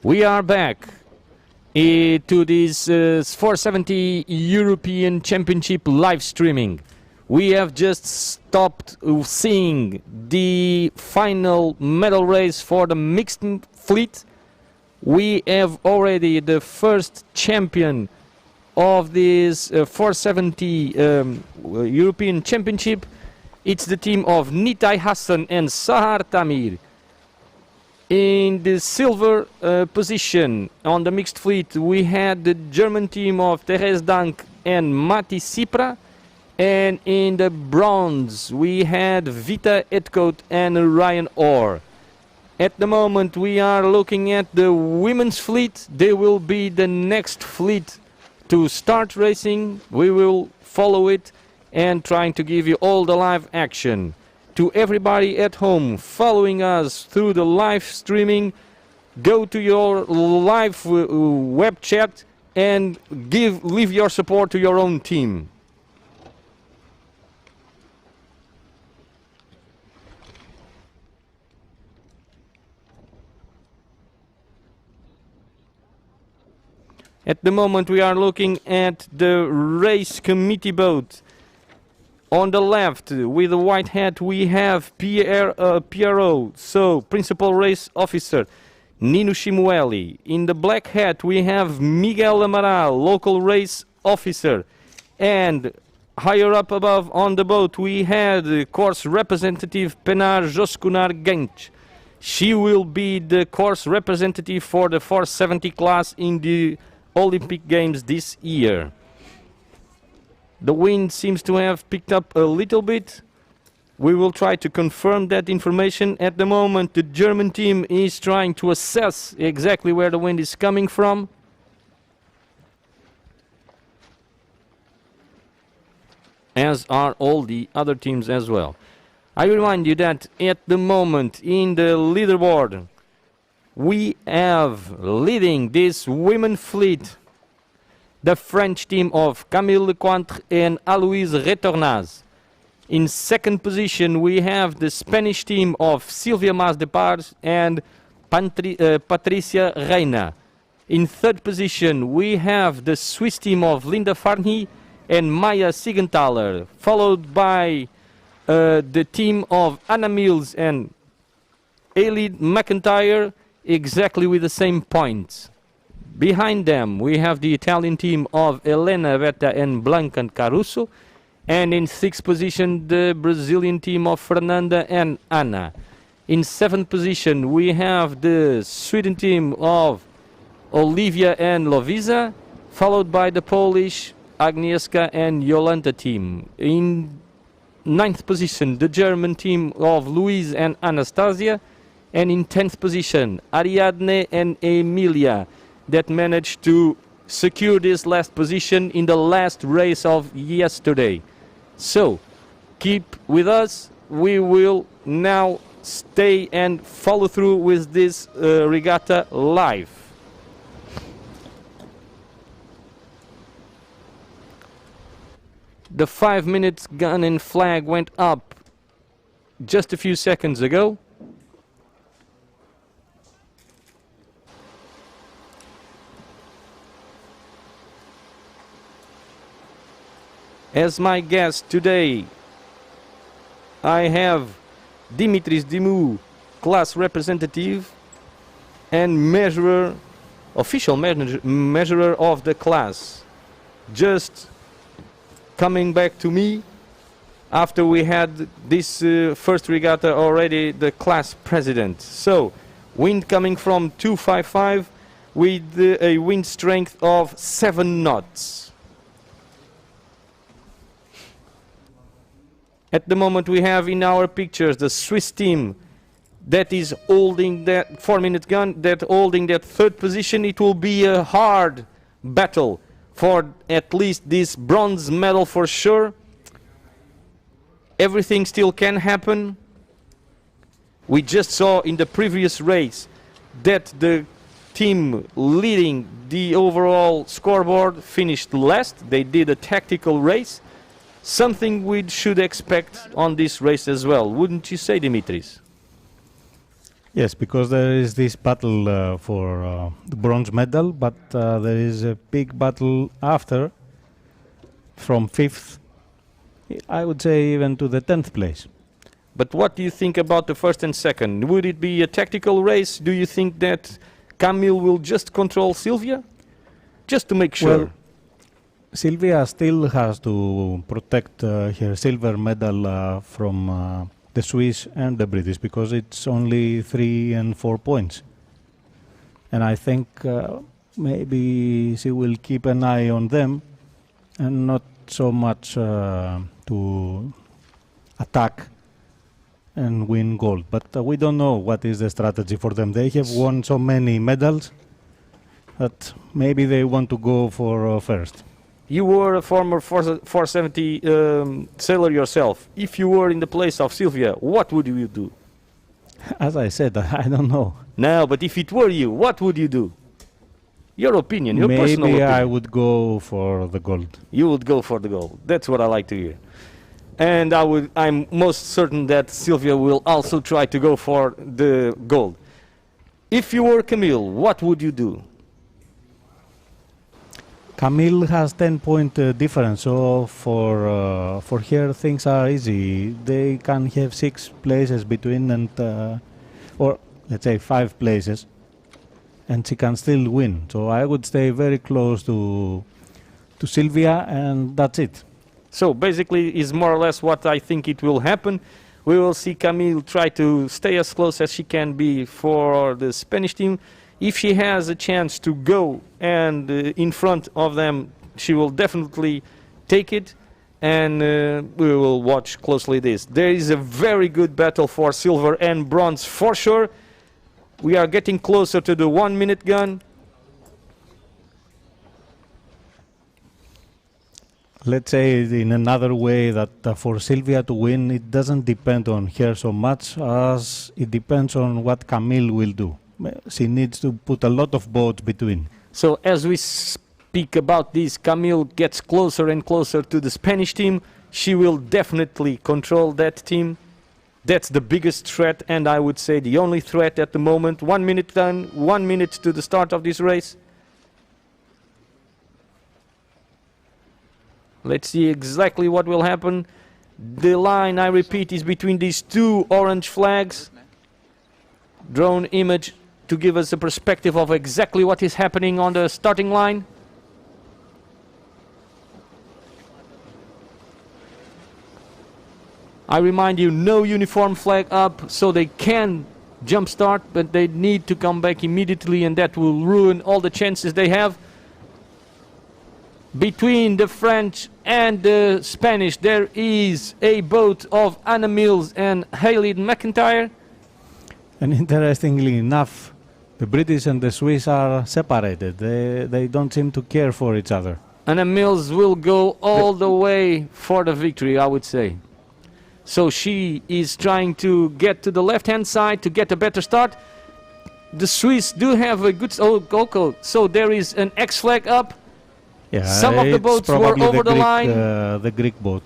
S1: We are back to this 470 European Championship live streaming. We have just stopped seeing the final medal race for the mixed fleet. We have already the first champion of this 470 European Championship. It's the team of Nitai Hassan and Sahar Tamir. In the silver position on the mixed fleet, we had the German team of Therese Dank and Mati Sipra. And in the bronze, we had Vita Edcote and Ryan Orr. At the moment, we are looking at the women's fleet. They will be the next fleet to start racing. We will follow it and trying to give you all the live action. To everybody at home following us through the live streaming, go to your live web chat and leave your support to your own team. At the moment we are looking at the race committee boat. On the left, with the white hat, we have PRO, so Principal Race Officer, Nino Shimueli. In the black hat, we have Miguel Amaral, Local Race Officer. And higher up above on the boat, we had course representative Penar Joskunar Genç. She will be the course representative for the 470 class in the Olympic Games this year. The wind seems to have picked up a little bit. We will try to confirm that information. At the moment, the German team is trying to assess exactly where the wind is coming from. As are all the other teams as well. I remind you that at the moment in the leaderboard, we have leading this women fleet the French team of Camille Lecointre and Aloïse Retornaz. In second position, we have the Spanish team of Silvia Masdepars and Patricia Reina. In third position, we have the Swiss team of Linda Farny and Maya Siegenthaler, followed by the team of Anna Mills and Ailid McIntyre, exactly with the same points. Behind them, we have the Italian team of Elena Vetta and Blanca Caruso. And in sixth position, the Brazilian team of Fernanda and Anna. In seventh position, we have the Sweden team of Olivia and Lovisa, followed by the Polish Agnieszka and Jolanta team. In ninth position, the German team of Louise and Anastasia. And in 10th position, Ariadne and Emilia, that managed to secure this last position in the last race of yesterday. So, keep with us. We will now stay and follow through with this regatta live. The 5 minutes gun and flag went up just a few seconds ago. As my guest today, I have Dimitris Dimou, class representative and measurer, official measurer of the class. Just coming back to me after we had this first regatta already, the class president. So, wind coming from 255 with a wind strength of 7 knots. At the moment we have in our pictures the Swiss team that is holding that 4-minute gun, that holding that third position. It will be a hard battle for at least this bronze medal for sure. Everything still can happen. We just saw in the previous race that the team leading the overall scoreboard finished last. They did a tactical race. Something we should expect on this race as well, wouldn't you say, Dimitris?
S5: Yes, because there is this battle for the bronze medal, but there is a big battle after, from 5th, I would say even to the 10th place.
S1: But what do you think about the first and second? Would it be a tactical race? Do you think that Camille will just control Sylvia? Just to make sure.
S5: Well, Sylvia still has to protect her silver medal from the Swiss and the British, because it's only 3 and 4 points. And I think maybe she will keep an eye on them and not so much to attack and win gold. But we don't know what is the strategy for them. They have won so many medals that maybe they want to go for first.
S1: You were a former 470 sailor yourself. If you were in the place of Sylvia, what would you do?
S5: As I said, I don't know.
S1: No, but if it were you, what would you do? Your opinion, your personal
S5: Maybe
S1: opinion.
S5: I would go for the gold.
S1: You would go for the gold. That's what I like to hear. And I'm most certain that Sylvia will also try to go for the gold. If you were Camille, what would you do?
S5: Camille has 10-point difference, so for her things are easy. They can have 6 places between, and or let's say 5 places, and she can still win. So I would stay very close to Sylvia, and that's it.
S1: So basically is more or less what I think it will happen. We will see Camille try to stay as close as she can be for the Spanish team. If she has a chance to go and in front of them, she will definitely take it, and we will watch closely this. There is a very good battle for silver and bronze for sure. We are getting closer to the 1 minute gun.
S5: Let's say in another way that for Sylvia to win, it doesn't depend on her so much as it depends on what Camille will do. She needs to put a lot of boats between.
S1: So as we speak about this, Camille gets closer and closer to the Spanish team. She will definitely control that team. That's the biggest threat, and I would say the only threat at the moment. 1 minute done, 1 minute to the start of this race. Let's see exactly what will happen. The line, I repeat, is between these 2 orange flags. Drone image to give us a perspective of exactly what is happening on the starting line. I remind you, no uniform flag up, so they can jump start, but they need to come back immediately, and that will ruin all the chances they have. Between the French and the Spanish, there is a boat of Anna Mills and Hayley McIntyre.
S5: And interestingly enough, the British and the Swiss are separated. They don't seem to care for each other.
S1: Anna Mills will go all the way for the victory, I would say. So she is trying to get to the left-hand side to get a better start. The Swiss do have a good... so there is an X flag up.
S5: Yeah,
S1: Some of the boats were over the line.
S5: The Greek boat.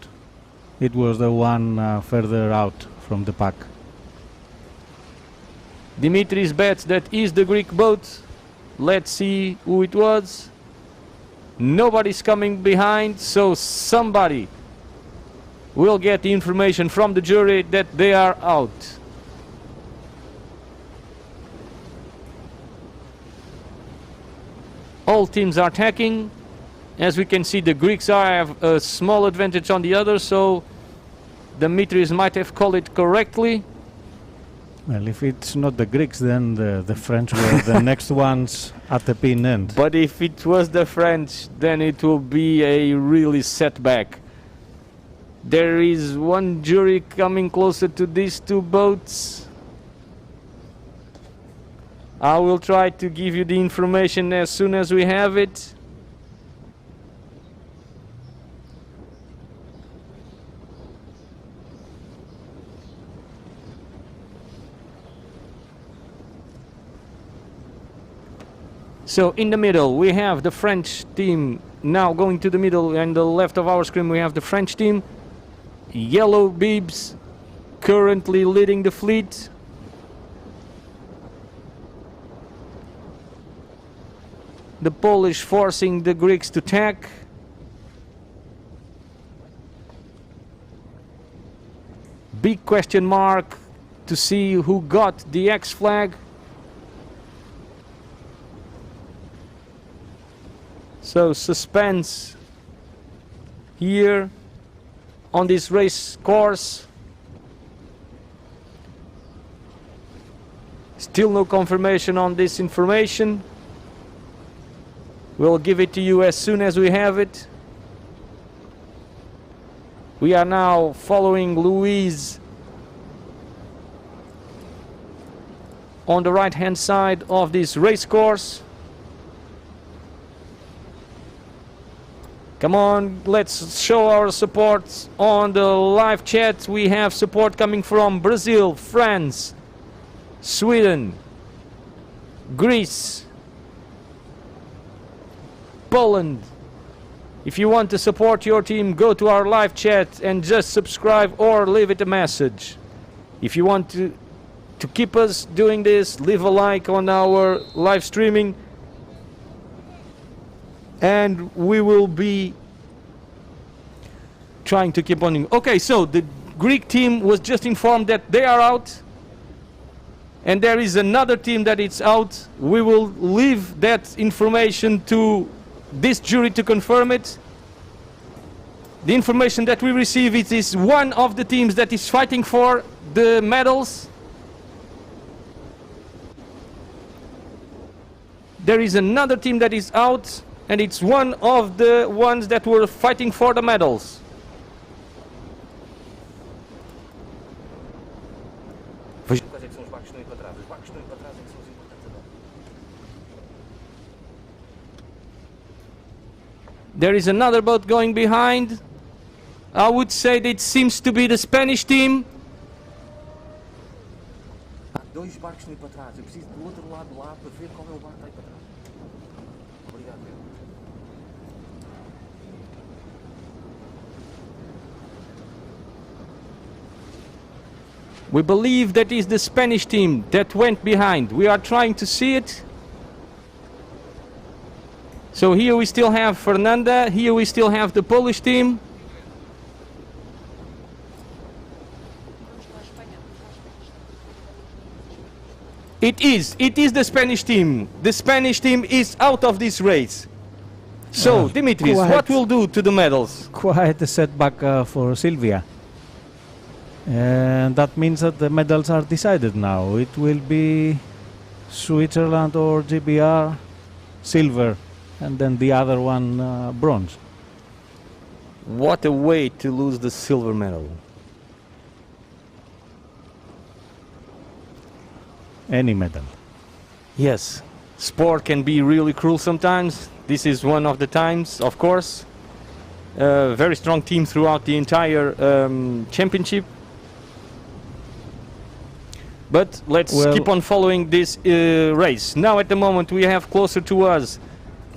S5: It was the one further out from the pack.
S1: Dimitris bets that is the Greek boat. Let's see who it was. Nobody's coming behind, so somebody will get the information from the jury that they are out. All teams are attacking. As we can see, the Greeks have a small advantage on the others, so Dimitris might have called it correctly.
S5: Well, if it's not the Greeks, then the French were the next ones at the pin end.
S1: But if it was the French, then it will be a really setback. There is one jury coming closer to these 2 boats. I will try to give you the information as soon as we have it. So in the middle we have the French team now going to the middle, and the left of our screen we have the French team. Yellow bibs currently leading the fleet. The Polish forcing the Greeks to tack. Big question mark to see who got the X flag. So suspense here on this race course. Still no confirmation on this information. We'll give it to you as soon as we have it. We are now following Louise on the right hand side of this race course. Come on, let's show our support on the live chat. We have support coming from Brazil, France, Sweden, Greece, Poland. If you want to support your team, go to our live chat and just subscribe or leave it a message. If you want to keep us doing this, leave a like on our live streaming, and we will be trying to keep on. Okay, so the Greek team was just informed that they are out, and there is another team that is out. We will leave that information to this jury to confirm it. The information that we receive, it is one of the teams that is fighting for the medals. There is another team that is out, and it's one of the ones that were fighting for the medals. There is another boat going behind. I would say that it seems to be the Spanish team.
S6: Dois barcos estão aí para trás. Eu preciso do outro lado lá para ver qual é o barco que está aí para trás. Obrigado, Pedro.
S1: We believe that is the Spanish team that went behind. We are trying to see it. So here we still have Fernanda. Here we still have the Polish team. It is the Spanish team. The Spanish team is out of this race. So, Dimitris, what will do to the medals?
S5: Quite a setback for Silvia. And that means that the medals are decided now. It will be Switzerland or GBR, silver, and then the other one bronze.
S1: What a way to lose the silver medal.
S5: Any medal.
S1: Yes, sport can be really cruel sometimes. This is one of the times, of course. Very strong team throughout the entire championship. But let's keep on following this race. Now at the moment we have closer to us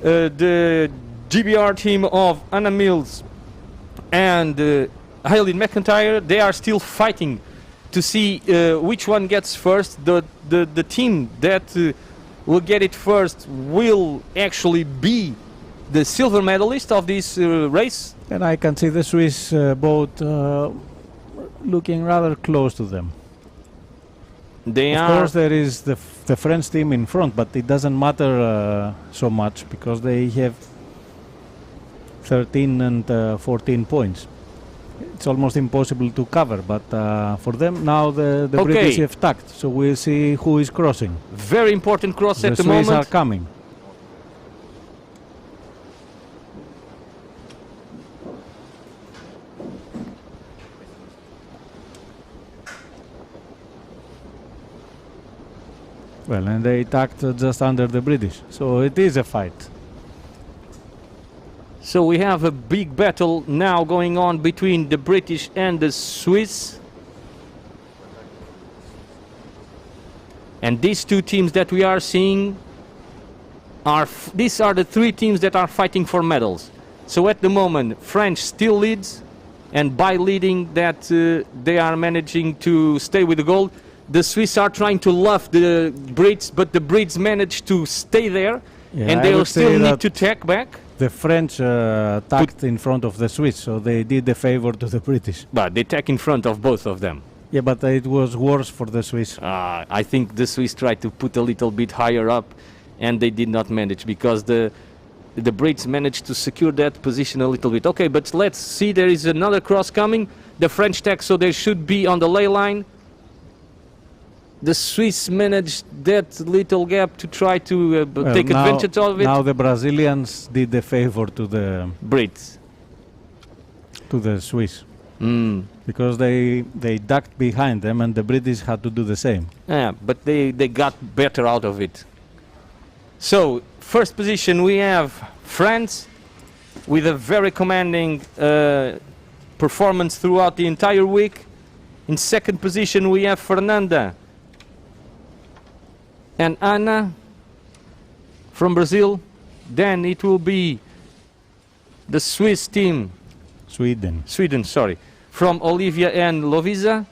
S1: the GBR team of Anna Mills and Hayley McIntyre. They are still fighting to see which one gets first. The team that will get it first will actually be the silver medalist of this race.
S5: And I can see the Swiss boat looking rather close to them. Of course there is the French team in front, but it doesn't matter so much because they have 13 and 14 points. It's almost impossible to cover, but for them now the British have tacked, so we'll see who is crossing.
S1: Very important cross at the moment.
S5: The Swiss are coming. Well, and they tacked just under the British, so it is a fight.
S1: So we have a big battle now going on between the British and the Swiss. And these two teams that we are seeing these are the three teams that are fighting for medals. So at the moment, French still leads, and by leading that they are managing to stay with the gold. The Swiss are trying to luff the Brits, but the Brits managed to stay there,
S5: Yeah,
S1: and
S5: I
S1: they will
S5: would say
S1: still need
S5: that
S1: to tack back.
S5: the French tacked in front of the Swiss, so they did a favor to the British.
S1: But they tack in front of both of them.
S5: Yeah, but it was worse for the Swiss.
S1: I think the Swiss tried to put a little bit higher up, and they did not manage because the Brits managed to secure that position a little bit. Okay, but let's see, there is another cross coming. The French tack, so they should be on the ley line. The Swiss managed that little gap to try to take advantage of it.
S5: Now the Brazilians did a favor to the
S1: Brits.
S5: Swiss. Because they ducked behind them and the British had to do the same.
S1: Yeah, but they got better out of it. So, first position we have France with a very commanding performance throughout the entire week. In second position we have Fernanda and Ana from Brazil. Then it will be the Swiss team, Sweden, sorry, from Olivia and Lovisa,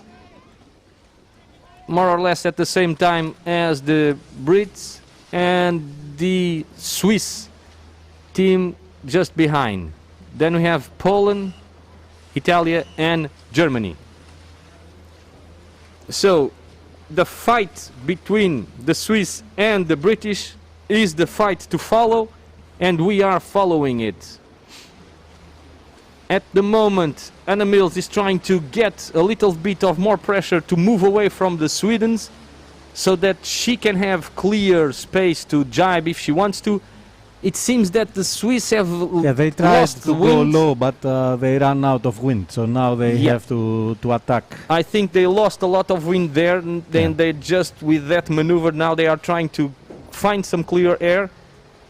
S1: more or less at the same time as the Brits, and the Swiss team just behind. Then we have Poland, Italy and Germany. So the fight between the Swiss and the British is the fight to follow, and we are following it. At the moment, Anna Mills is trying to get a little bit of more pressure to move away from the Swedens so that she can have clear space to jibe if she wants to. It seems that the Swiss have
S5: they tried
S1: lost
S5: to
S1: the
S5: go
S1: wind.
S5: low, but they ran out of wind, so now they have to attack.
S1: I think they lost a lot of wind there, and then they just, with that maneuver, now they are trying to find some clear air.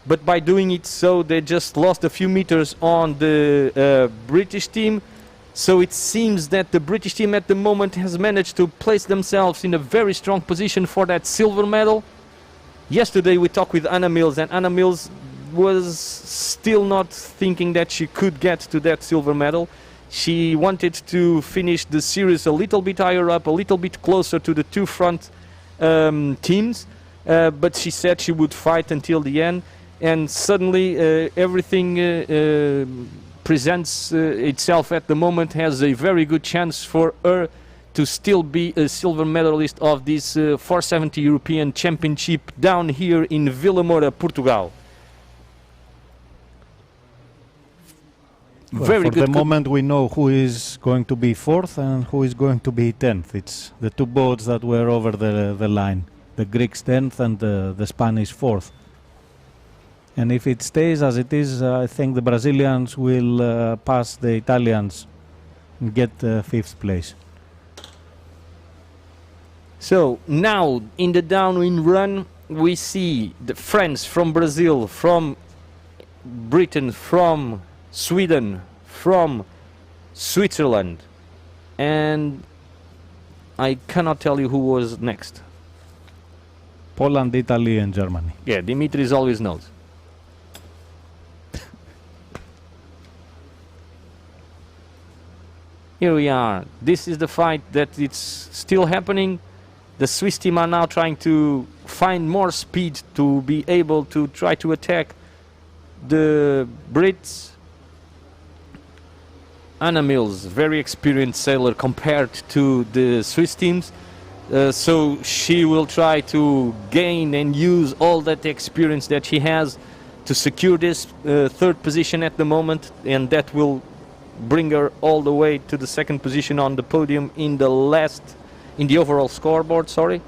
S1: But by doing it so, they just lost a few meters on the British team. So it seems that the British team at the moment has managed to place themselves in a very strong position for that silver medal. Yesterday we talked with Anna Mills, and Anna Mills was still not thinking that she could get to that silver medal. She wanted to finish the series a little bit higher up, a little bit closer to the two front teams. But she said she would fight until the end. And suddenly everything presents itself at the moment, has a very good chance for her to still be a silver medalist of this 470 European Championship down here in Vilamoura, Portugal.
S5: Well,
S1: Very
S5: for
S1: good.
S5: the moment we know who is going to be 4th and who is going to be 10th. It's the two boats that were over the line. The Greeks 10th and the Spanish 4th. And if it stays as it is, I think the Brazilians will pass the Italians and get 5th place.
S1: So now in the downwind run we see the friends from Brazil, from Britain, from Sweden, from Switzerland, and I cannot tell you who was next.
S5: Poland, Italy and Germany.
S1: Yeah, Dimitris always knows. Here we are. This is the fight that it's still happening. The Swiss team are now trying to find more speed to be able to try to attack the Brits. Anna Mills, very experienced sailor compared to the Swiss teams. So she will try to gain and use all that experience that she has to secure this third position at the moment, and that will bring her all the way to the second position on the podium in the overall scoreboard, sorry.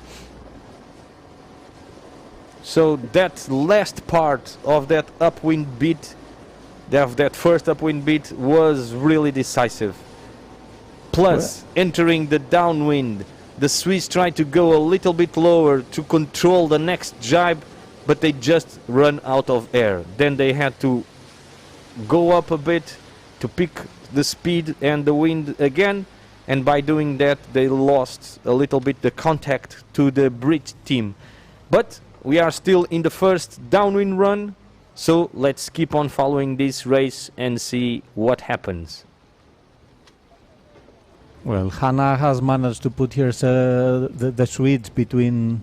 S1: So that last part of that upwind beat, of that first upwind beat, was really decisive. Plus, entering the downwind, the Swiss tried to go a little bit lower to control the next jibe, but they just run out of air. Then they had to go up a bit to pick the speed and the wind again, and by doing that they lost a little bit the contact to the British team. But we are still in the first downwind run, so let's keep on following this race and see what happens.
S5: Well, Hannah has managed to put her the Swedes between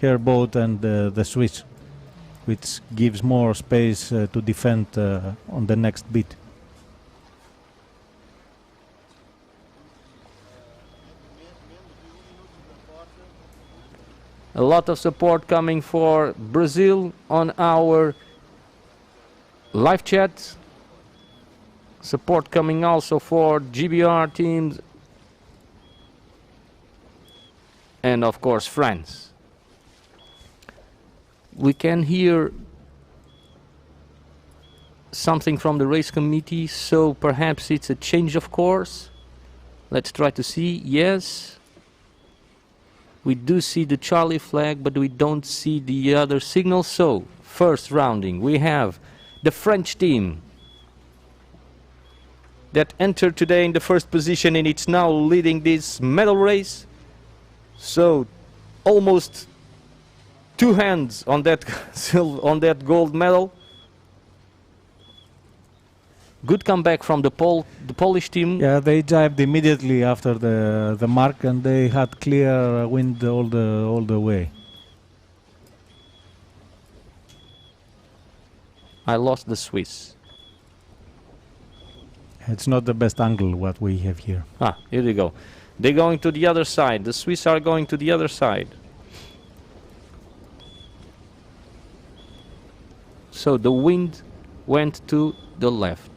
S5: her boat and the Swiss, which gives more space to defend on the next beat.
S1: A lot of support coming for Brazil on our live chat. Support coming also for GBR teams. And of course France. We can hear something from the race committee, so perhaps it's a change of course. Let's try to see. Yes. We do see the Charlie flag, but we don't see the other signal. So, first rounding, we have the French team that entered today in the first position, and it's now leading this medal race. So, almost two hands on that on that gold medal. Good comeback from the Polish team.
S5: Yeah, they dived immediately after the mark, and they had clear wind all the way.
S1: I lost the Swiss.
S5: It's not the best angle what we have here.
S1: Ah, here we go. They're going to the other side. The Swiss are going to the other side. So the wind went to the left.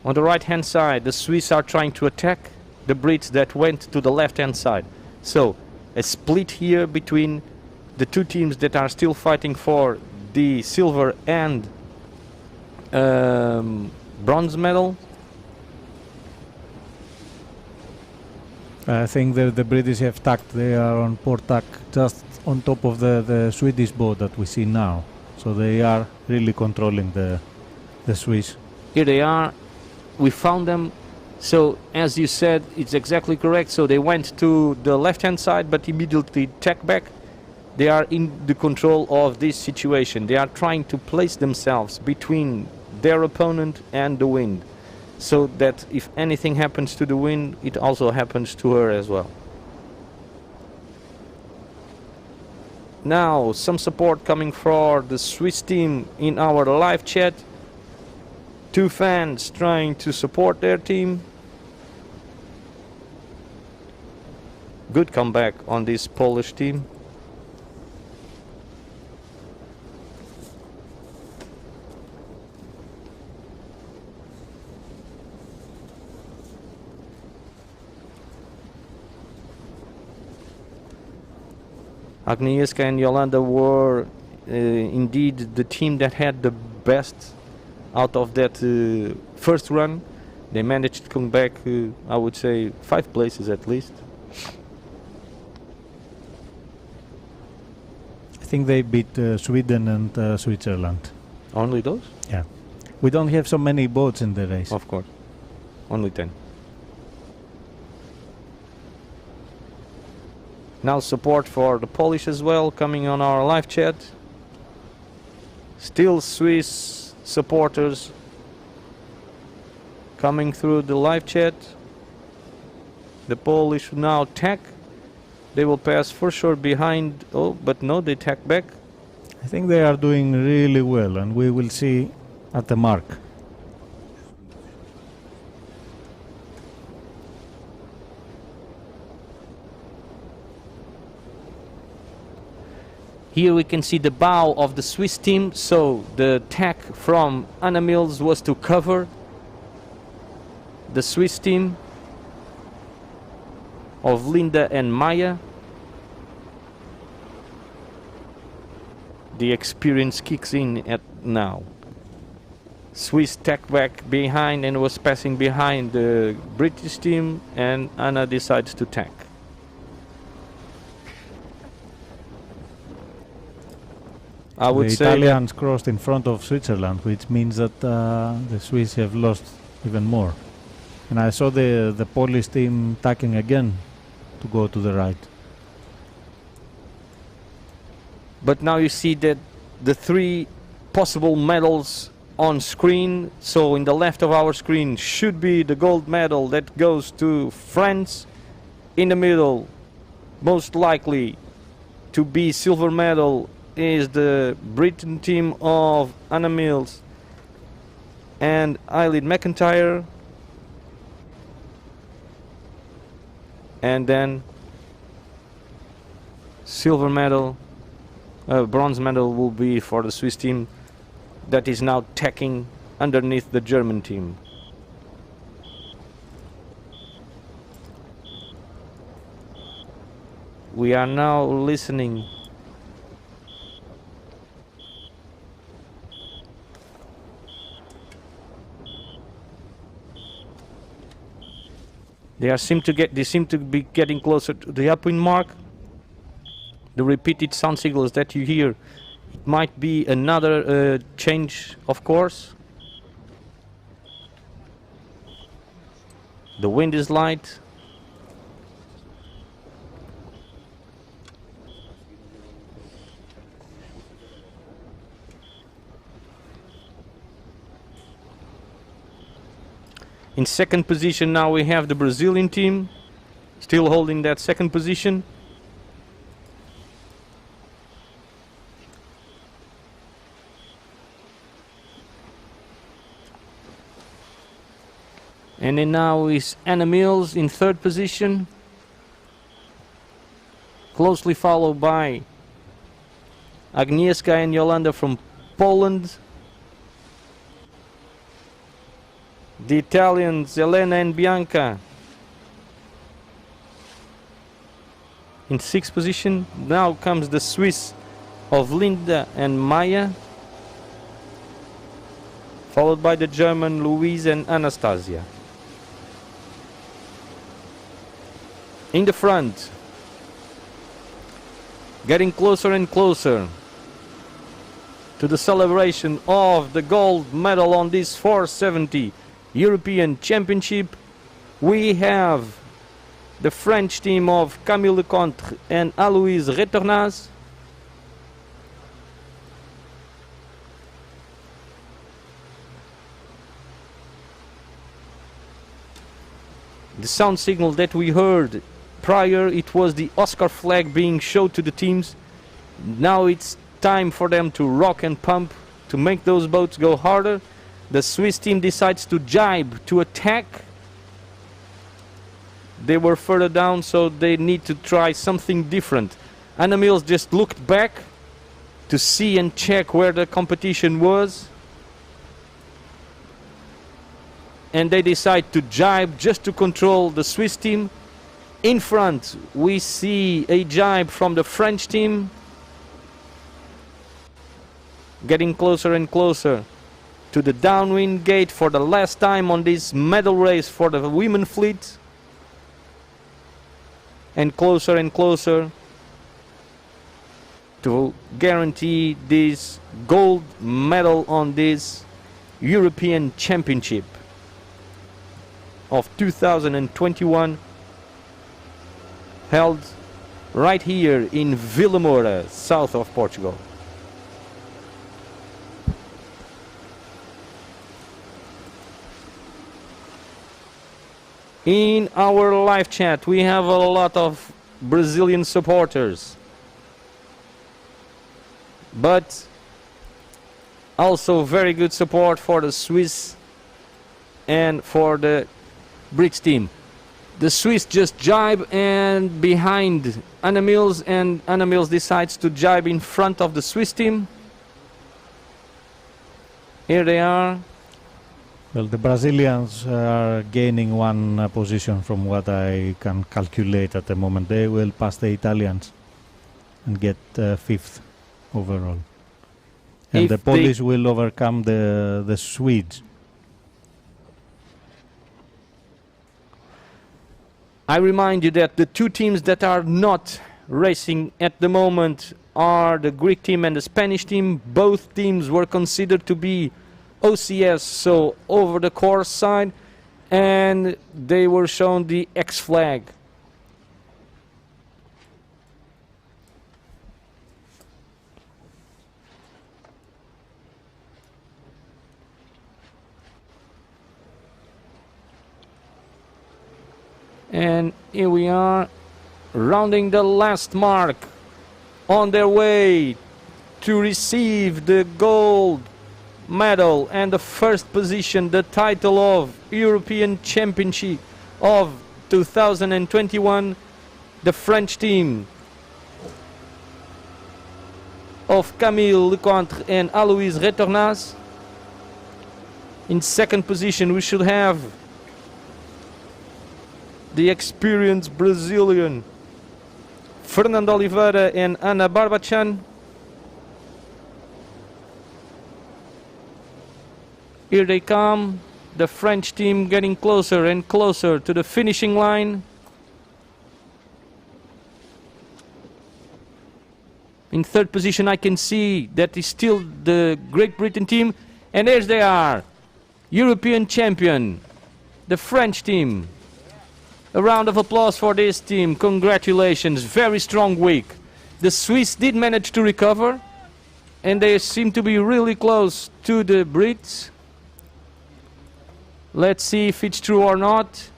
S1: On the right hand side, the Swiss are trying to attack the Brits that went to the left hand side. So a split here between the two teams that are still fighting for the silver and bronze medal.
S5: I think the British have tacked. They are on port tack just on top of the Swedish boat that we see now. So they are really controlling the Swiss.
S1: Here they are. We found them. So as you said, it's exactly correct. So they went to the left hand side but immediately tack back. They are in the control of this situation. They are trying to place themselves between their opponent and the wind, so that if anything happens to the wind, it also happens to her as well. Now some support coming for the Swiss team in our live chat. Two fans trying to support their team. Good comeback on this Polish team. Agnieszka and Yolanda were indeed the team that had the best out of that first run. They managed to come back, I would say, 5 places at least.
S5: I think they beat Sweden and Switzerland.
S1: Only those?
S5: Yeah. We don't have so many boats in the race.
S1: Of course. Only 10. Now support for the Polish as well coming on our live chat. Still Swiss supporters coming through the live chat. The Polish now tack. They will pass for sure behind. Oh, but no, they tack back.
S5: I think they are doing really well, and we will see at the mark.
S1: Here we can see the bow of the Swiss team, so the tack from Anna Mills was to cover the Swiss team of Linda and Maya. The experience kicks in at now. Swiss tack back behind and was passing behind the British team, and Anna decides to tack. I would
S5: the
S1: say
S5: Italians crossed in front of Switzerland, which means that the Swiss have lost even more. And I saw the Polish team tacking again to go to the right.
S1: But now you see that the three possible medals on screen. So in the left of our screen should be the gold medal that goes to France. In the middle, most likely to be silver medal, is the Britain team of Anna Mills and Eileen McIntyre. And then silver medal, bronze medal will be for the Swiss team that is now tacking underneath the German team. We are now listening . They seem to be getting closer to the upwind mark. The repeated sound signals that you hear, it might be another change of course. The wind is light. In second position now we have the Brazilian team, still holding that second position. And then now is Anna Mills in third position, closely followed by Agnieszka and Jolanda from Poland. The Italians, Elena and Bianca, in sixth position. Now comes the Swiss of Linda and Maya, followed by the German Louise and Anastasia. In the front, getting closer and closer to the celebration of the gold medal on this 470 European Championship, we have the French team of Camille Lecontre and Aloïse Retornaz. The sound signal that we heard prior, it was the Oscar flag being showed to the teams. Now it's time for them to rock and pump, to make those boats go harder. The Swiss team decides to jibe, to attack. They were further down, so they need to try something different. Anna Mills just looked back to see and check where the competition was. And they decide to jibe just to control the Swiss team. In front, we see a jibe from the French team, getting closer and closer to the downwind gate for the last time on this medal race for the women fleet, and closer to guarantee this gold medal on this European Championship of 2021, held right here in Vilamoura, south of Portugal. In our live chat, we have a lot of Brazilian supporters, but also very good support for the Swiss and for the Brits team. The Swiss just jibe and behind Anna Mills, and Anna Mills decides to jibe in front of the Swiss team. Here they are.
S5: Well, the Brazilians are gaining one position from what I can calculate at the moment. They will pass the Italians and get fifth overall. And the Polish will overcome the Swedes.
S1: I remind you that the two teams that are not racing at the moment are the Greek team and the Spanish team. Both teams were considered to be OCS, so over the course side, and they were shown the X flag. And here we are, rounding the last mark, on their way to receive the gold medal and the first position, the title of European Championship of 2021. The French team of Camille Lecointre and Aloïse Retornaz. In second position we should have the experienced Brazilian Fernando Oliveira and Ana Barbachan. Here they come, the French team getting closer and closer to the finishing line. In third position I can see that is still the Great Britain team, and there they are, European champion, the French team. A round of applause for this team, congratulations, very strong week. The Swiss did manage to recover, and they seem to be really close to the Brits. Let's see if it's true or not.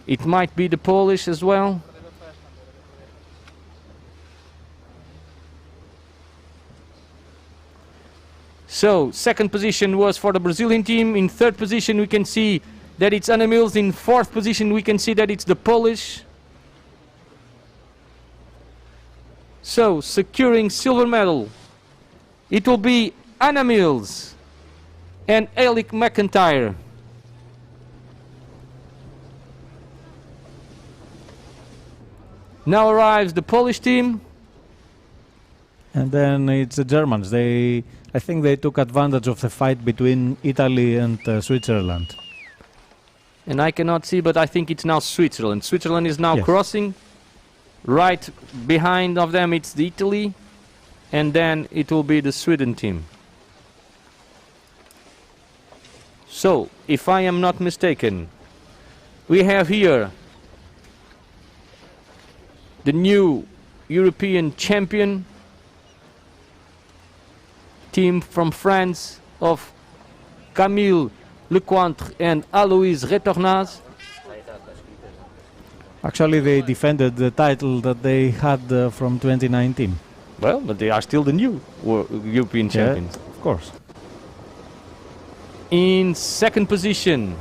S1: It might be the Polish as well. So, second position was for the Brazilian team. In third position we can see that it's Anna Mills. In fourth position we can see that it's the Polish. So, securing silver medal, it will be Anna Mills and Elik McIntyre. Now arrives the Polish team.
S5: And then it's the Germans. I think they took advantage of the fight between Italy and Switzerland.
S1: And I cannot see, but I think it's now Switzerland. Switzerland is now
S5: Yes.
S1: crossing. Right behind of them it's the Italy. And then it will be the Sweden team. So, if I am not mistaken, we have here the new European champion team from France of Camille Lecointre and Aloïse Retornaz.
S5: Actually, they defended the title that they had from 2019.
S1: Well, but they are still the new European champions.
S5: Of course.
S1: In second position,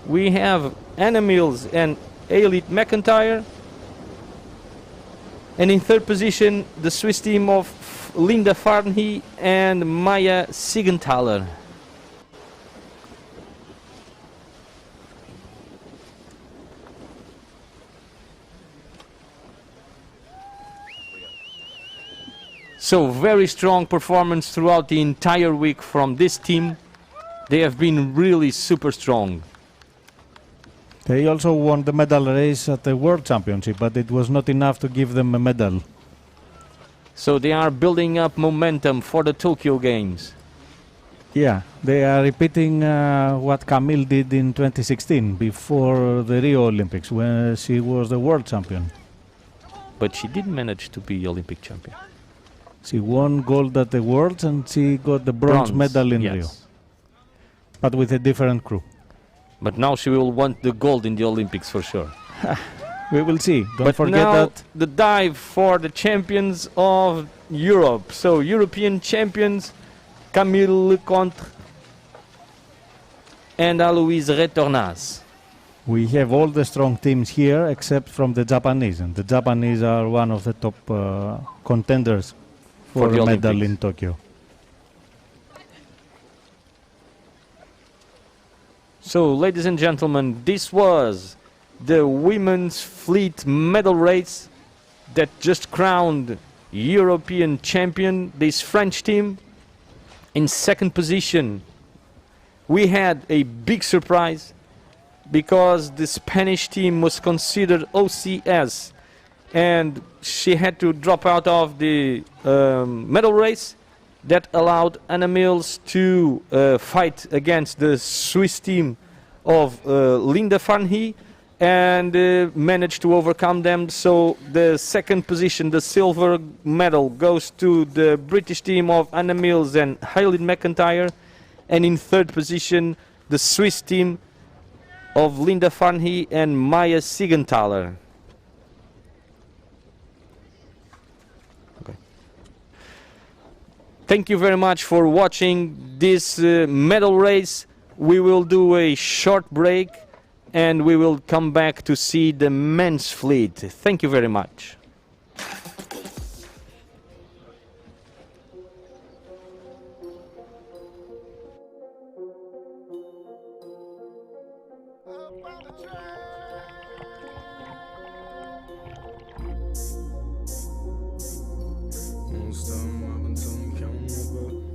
S1: we have Anna Mills and Eilidh McIntyre. And in third position, the Swiss team of Linda Farnhy and Maya Siegenthaler. So very strong performance throughout the entire week from this team. They have been really super strong.
S5: They also won the medal race at the World Championship, but it was not enough to give them a medal.
S1: So they are building up momentum for the Tokyo Games.
S5: Yeah, they are repeating what Camille did in 2016 before the Rio Olympics when she was the world champion.
S1: But she did manage to be Olympic champion.
S5: She won gold at the Worlds and she got the bronze medal in
S1: yes.
S5: Rio. But with a different crew.
S1: But now she will want the gold in the Olympics for sure.
S5: We will see. Don't
S1: But
S5: forget
S1: now
S5: that.
S1: the dive for the champions of Europe. So European champions Camille Lecointre and Aloïse Retornaz.
S5: We have all the strong teams here except from the Japanese. And the Japanese are one of the top contenders for
S1: the
S5: a medal
S1: Olympics.
S5: in Tokyo.
S1: So, ladies and gentlemen, this was the women's fleet medal race that just crowned European champion, this French team. In second position, we had a big surprise because the Spanish team was considered OCS and she had to drop out of the medal race. That allowed Anna Mills to fight against the Swiss team of Linda Farnhy and managed to overcome them. So the second position, the silver medal, goes to the British team of Anna Mills and Eilidh McIntyre. And in third position, the Swiss team of Linda Farnhy and Maya Siegenthaler. Okay. Thank you very much for watching this medal race. We will do a short break and we will come back to see the men's fleet. Thank you very much.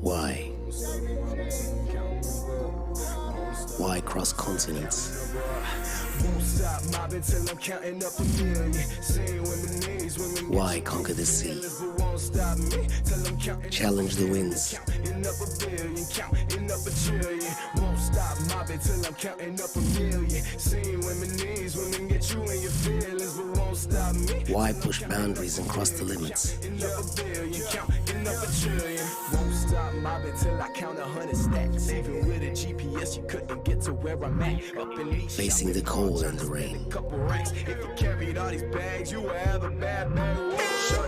S3: Why? Why cross continents? Why conquer the sea? Challenge the winds. Why push boundaries and cross the limits?
S4: Won't stop mobbing till I count 100 stacks. Even with a GPS, you couldn't get to where I'm at. Up in these
S3: Facing the cold and the rain.
S4: couple racks. If you carried all these bags, you would have a bad bag.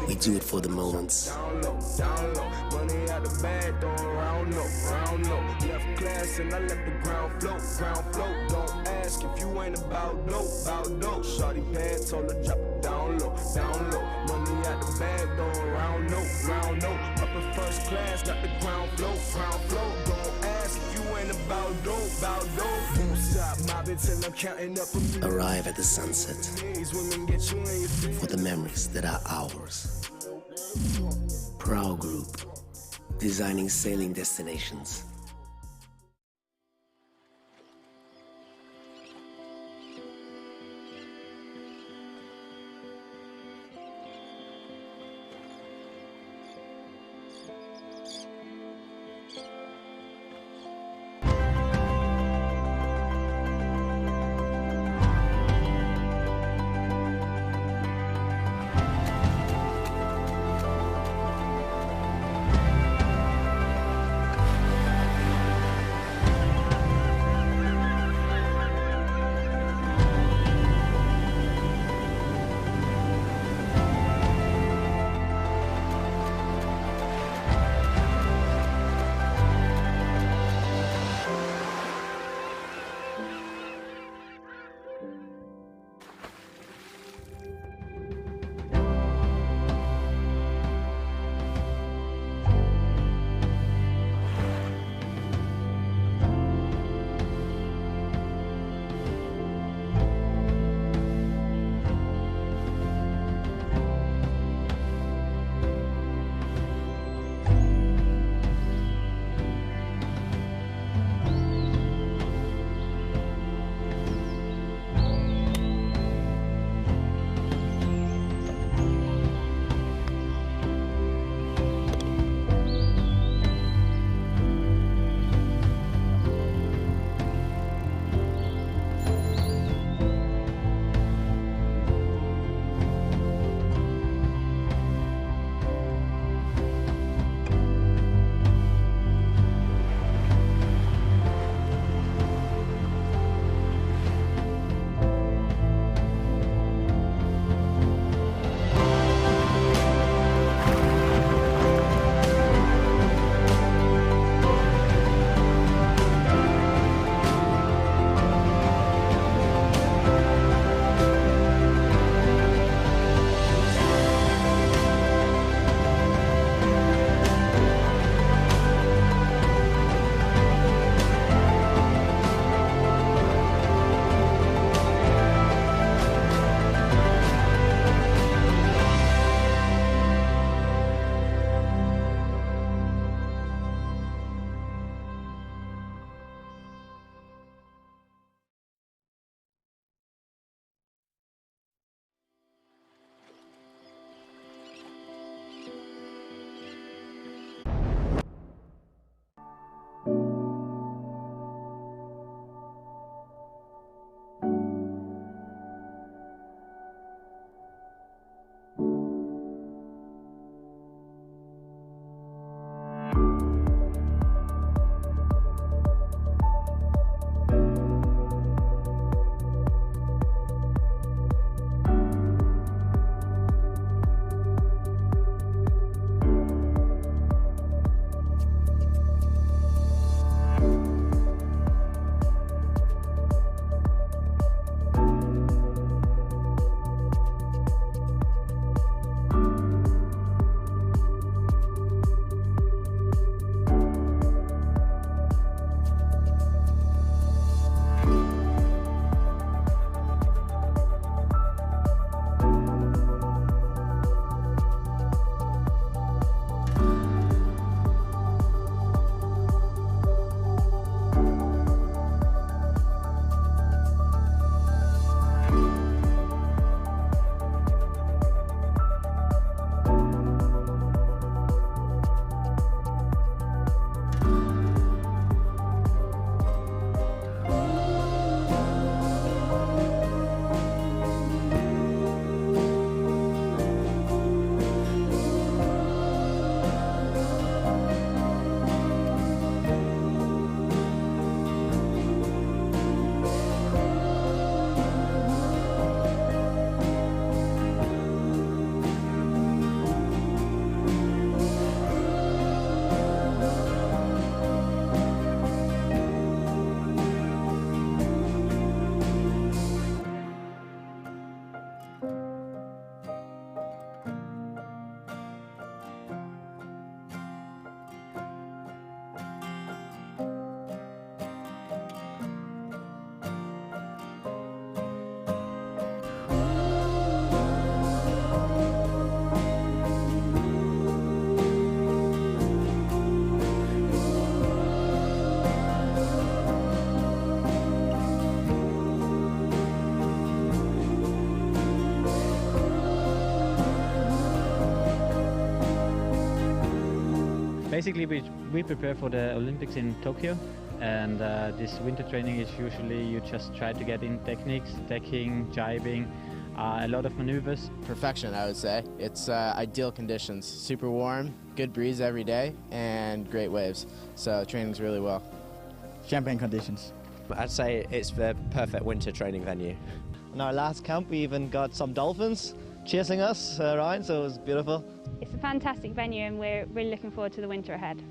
S3: We do it for the moments.
S4: Down low, down low. Money out the bag, throwing round low, round low. Left class and I let the ground float, ground float. Don't ask if you ain't about dope, about dope. Shorty pad told her drop it down low, down low. Money out the bag, throwing round low, round low. Up in first class, got the ground float, ground float. Don't ask if you ain't about dope, about dope. Won't stop mobbing till I'm counting up a million.
S3: Arrive at the sunset
S4: Women get you in your feelings.
S3: for the memories that are ours. Proud Group, designing sailing destinations.
S7: Basically, we prepare for the Olympics in Tokyo, and this winter training is usually you just try to get in techniques, tacking, jibing, a lot of maneuvers.
S8: Perfection, I would say. It's ideal conditions. Super warm, good breeze every day, and great waves. So training's really well.
S9: Champagne conditions.
S10: I'd say it's the perfect winter training venue.
S11: In our last camp, we even got some dolphins chasing us around, so it was beautiful.
S12: It's a fantastic venue, and we're really looking forward to the winter ahead.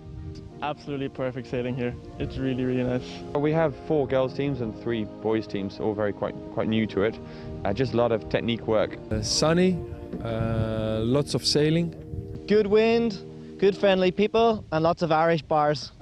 S13: Absolutely perfect sailing here. It's really, really nice.
S14: We have 4 girls teams and 3 boys teams, all quite new to it. Just a lot of technique work.
S15: Sunny, lots of sailing.
S11: Good wind, good friendly people, and lots of Irish bars.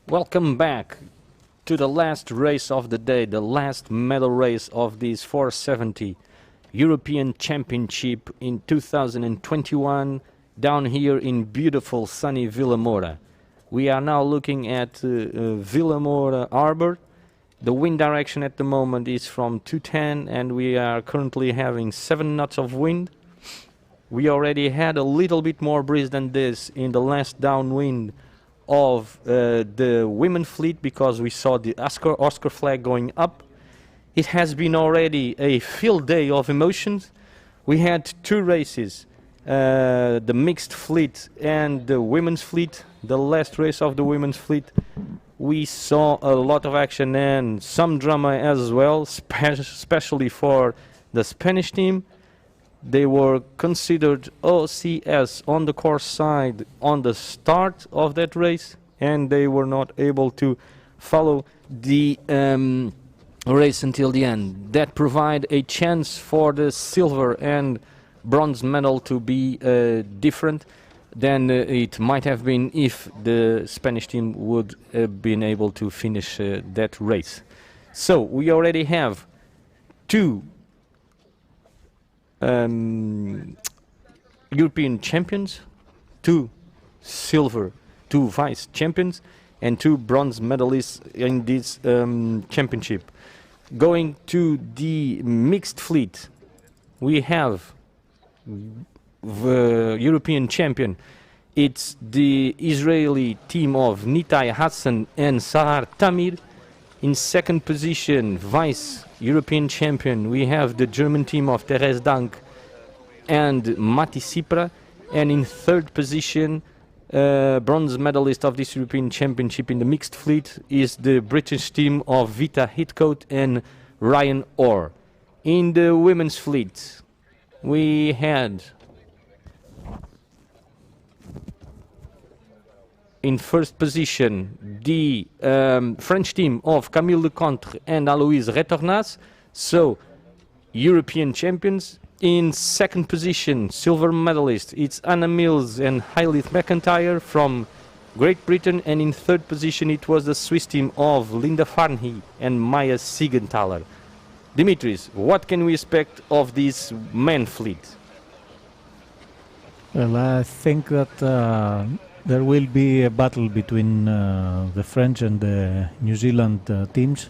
S1: Welcome back to the last race of the day, the last medal race of this 470 European Championship in 2021 down here in beautiful sunny Vilamoura. We are now looking at Vilamoura Harbour. The wind direction at the moment is from 210 and we are currently having 7 knots of wind. We already had a little bit more breeze than this in the last downwind of the women fleet because we saw the Oscar flag going up. It has been already a field day of emotions. We had 2 races, the mixed fleet and the women's fleet. The last race of the women's fleet, we saw a lot of action and some drama as well, especially for the Spanish team. They were considered OCS on the course side on the start of that race, and they were not able to follow the race until the end. That provide a chance for the silver and bronze medal to be different than it might have been if the Spanish team would have been able to finish that race. So we already have 2 European champions, 2 silver, 2 vice champions, and 2 bronze medalists in this championship. Going to the mixed fleet, we have the European champion. It's the Israeli team of Nitai Hassan and Sahar Tamir. In second position, vice European champion, we have the German team of Therese Dank and Mati Sipra. And in third position, bronze medalist of this European Championship in the mixed fleet is the British team of Vita Hitcoat and Ryan Orr. In the women's fleet, we had in first position the French team of Camille Lecontre and Aloïse Retornas, so European champions. In second position, silver medalist, it's Anna Mills and Hailith McIntyre from Great Britain, and in third position it was the Swiss team of Linda Farnhy and Maya Siegenthaler. Dimitris, what can we expect of this men fleet?
S5: Well, I think that there will be a battle between the French and the New Zealand teams.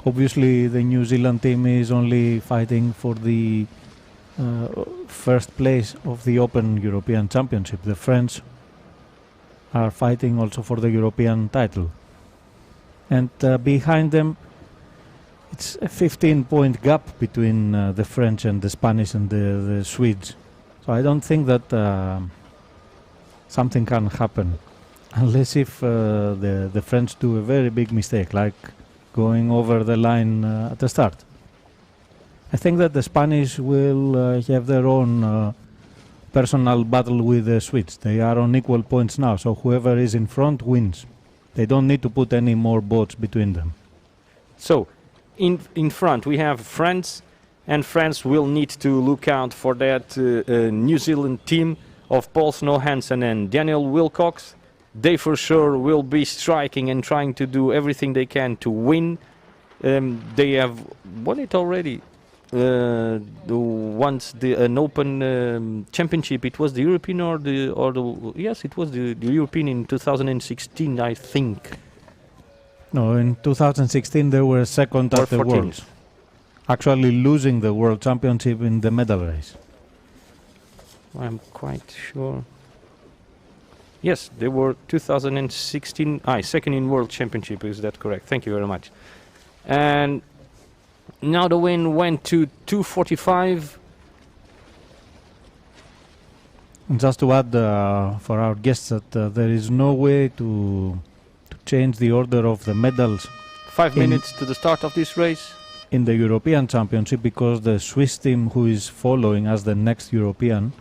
S5: Obviously, the New Zealand team is only fighting for the first place of the Open European Championship. The French are fighting also for the European title. And behind them, it's a 15-point gap between the French and the Spanish and the Swedes. So I don't think that something can happen. unless if the French do a very big mistake, like going over the line at the start. I think that the Spanish will have their own personal battle with the Swedes. They are on equal points now, so whoever is in front wins. They don't need to put any more boats between them.
S1: So, in front we have France, and France will need to look out for that New Zealand team of Paul Snow Hansen and Daniel Wilcox. They for sure will be striking and trying to do everything they can to win. They have won it already. Once an open championship, it was the European yes, it was the European in 2016, I think.
S5: No, in 2016 they were second at the Worlds, actually losing the World Championship in the medal race.
S1: I'm quite sure. Yes, they were 2016, second in World Championship, is that correct? Thank you very much. And now the wind went to 245.
S5: And just to add for our guests that there is no way to change the order of the medals
S1: 5 minutes to the start of this race
S5: in the European Championship, because the Swiss team who is following as the next European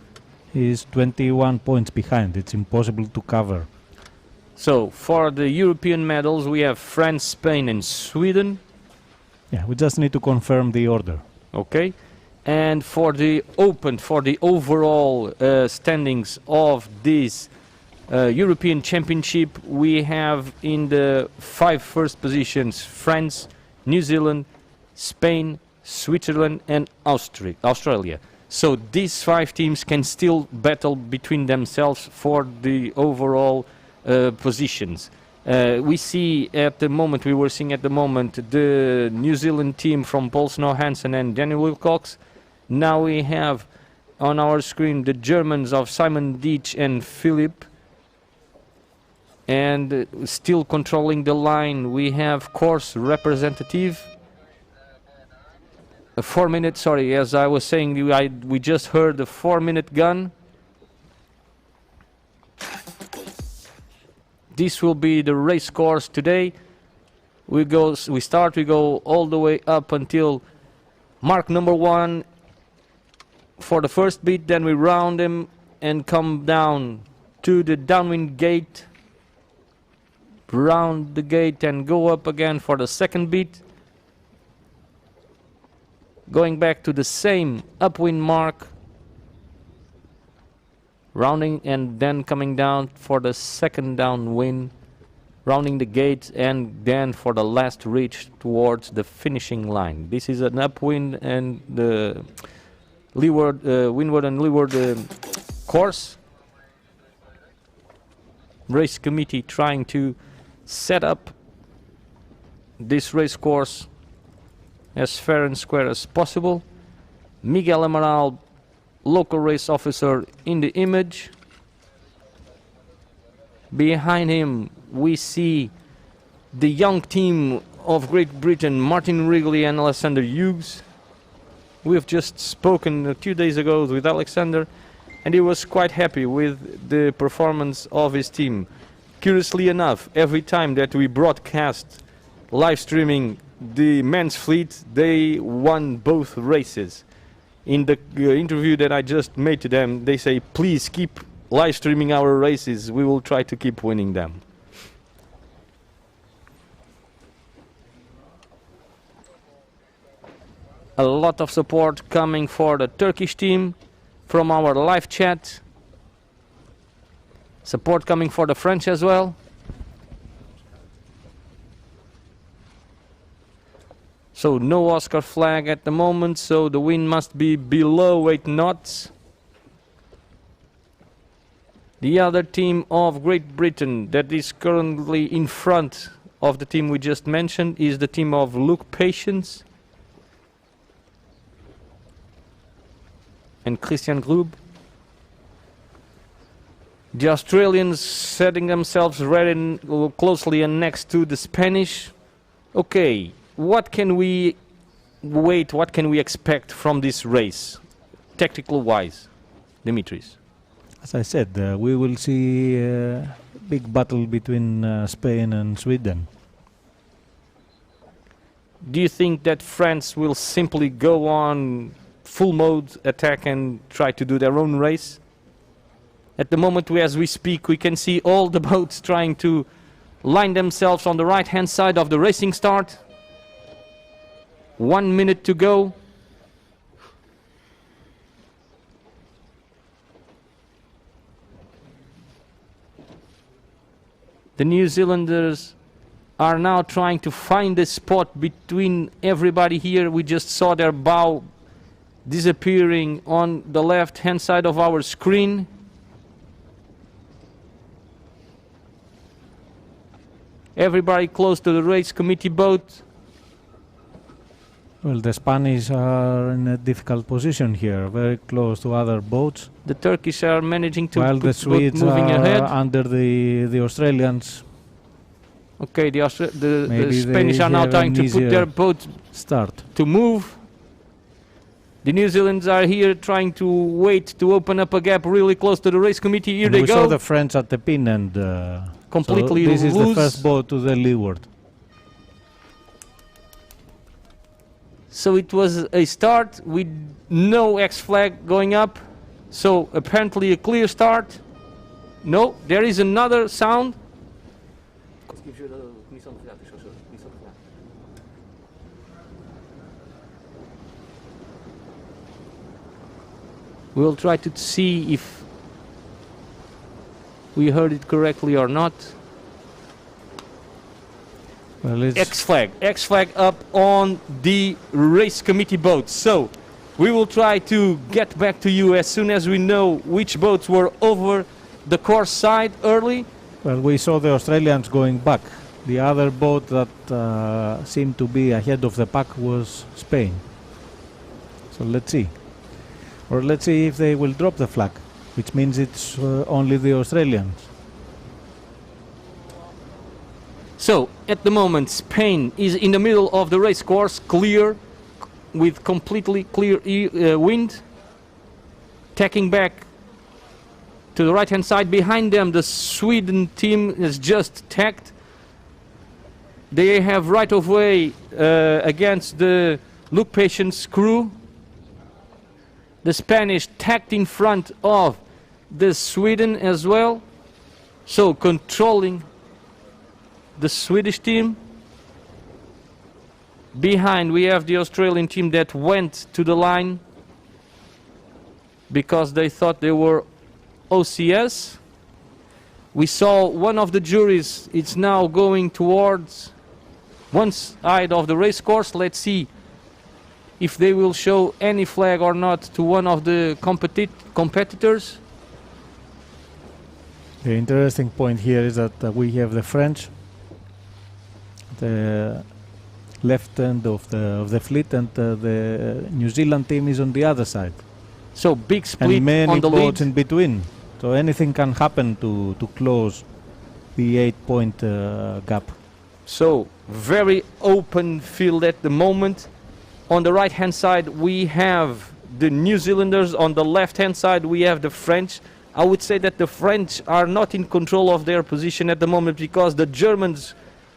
S5: is 21 points behind. It's impossible to cover.
S1: So for the European medals we have France, Spain and Sweden.
S5: Yeah, we just need to confirm the order.
S1: Okay. And for the open, for the overall standings of this European Championship, we have in the 5 first positions France, New Zealand, Spain, Switzerland and Australia. So these 5 teams can still battle between themselves for the overall positions. We see at the moment, we were seeing at the moment, the New Zealand team from Paul Snow Hansen and Daniel Wilcox. Now we have on our screen the Germans of Simon Dietsch and Philipp. And still controlling the line, we have course representative. 4 minutes, sorry, as I was saying, we just heard the 4-minute gun. This will be the race course today. We go all the way up until mark number 1 for the first beat, then we round them and come down to the downwind gate, round the gate and go up again for the second beat, going back to the same upwind mark, rounding and then coming down for the second downwind, rounding the gate and then for the last reach towards the finishing line. This is an upwind and the leeward, windward and leeward course. Race committee trying to set up this race course as fair and square as possible. Miguel Amaral, local race officer, in the image. Behind him we see the young team of Great Britain, Martin Wrigley and Alexander Hughes. We have just spoken a few days ago with Alexander and he was quite happy with the performance of his team. Curiously enough, every time that we broadcast live streaming the men's fleet, they won both races. In the interview that I just made to them, they say, please keep live streaming our races, we will try to keep winning them. A lot of support coming for the Turkish team from our live chat. Support coming for the French as well. So no Oscar flag at the moment, so the wind must be below 8 knots. The other team of Great Britain that is currently in front of the team we just mentioned is the team of Luke Patience and Christian Grub. The Australians setting themselves ready closely and next to the Spanish. Okay, what can we expect from this race, tactical wise, Dimitris?
S5: As I said, we will see big battle between Spain and Sweden.
S1: Do you think that France will simply go on full mode attack and try to do their own race? At the moment, as we speak, we can see all the boats trying to line themselves on the right-hand side of the racing start. 1 minute to go. The New Zealanders are now trying to find a spot between everybody here. We just saw their bow disappearing on the left-hand side of our screen. Everybody close to the race committee boat.
S5: Well, the Spanish are in a difficult position here, very close to other boats.
S1: The Turkish are managing to
S5: while
S1: put
S5: the Swedes
S1: moving
S5: are
S1: ahead.
S5: under the Australians.
S1: Okay, the Spanish are now trying to put their boat
S5: start
S1: to move. The New Zealanders are here trying to wait to open up a gap really close to the race committee. Here
S5: and
S1: they
S5: we
S1: go.
S5: saw the French at the pin and
S1: completely
S5: so this is the
S1: loose.
S5: first boat to the leeward.
S1: So it was a start with no X flag going up. So apparently a clear start. No, there is another sound. We'll try to see if we heard it correctly or not.
S5: Well,
S1: X flag up on the race committee boat. So we will try to get back to you as soon as we know which boats were over the course side early.
S5: Well, we saw the Australians going back. The other boat that seemed to be ahead of the pack was Spain. So let's see. Or let's see if they will drop the flag, which means it's only the Australians.
S1: So at the moment Spain is in the middle of the race course, clear, with completely clear wind, tacking back to the right hand side. Behind them the Sweden team is just tacked. They have right of way against the Look Patience crew. The Spanish tacked in front of the Sweden as well, so controlling the Swedish team. Behind we have the Australian team that went to the line because they thought they were OCS. We saw one of the juries, it's now going towards one side of the race course. Let's see if they will show any flag or not to one of the competitors.
S5: The interesting point here is that we have the French, the left end of the fleet, and the New Zealand team is on the other side.
S1: So big split
S5: and many
S1: on the
S5: boats
S1: lead
S5: in between. So anything can happen to close the 8-point gap.
S1: So very open field at the moment. On the right hand side we have the New Zealanders, on the left hand side we have the French. I would say that the French are not in control of their position at the moment because the Germans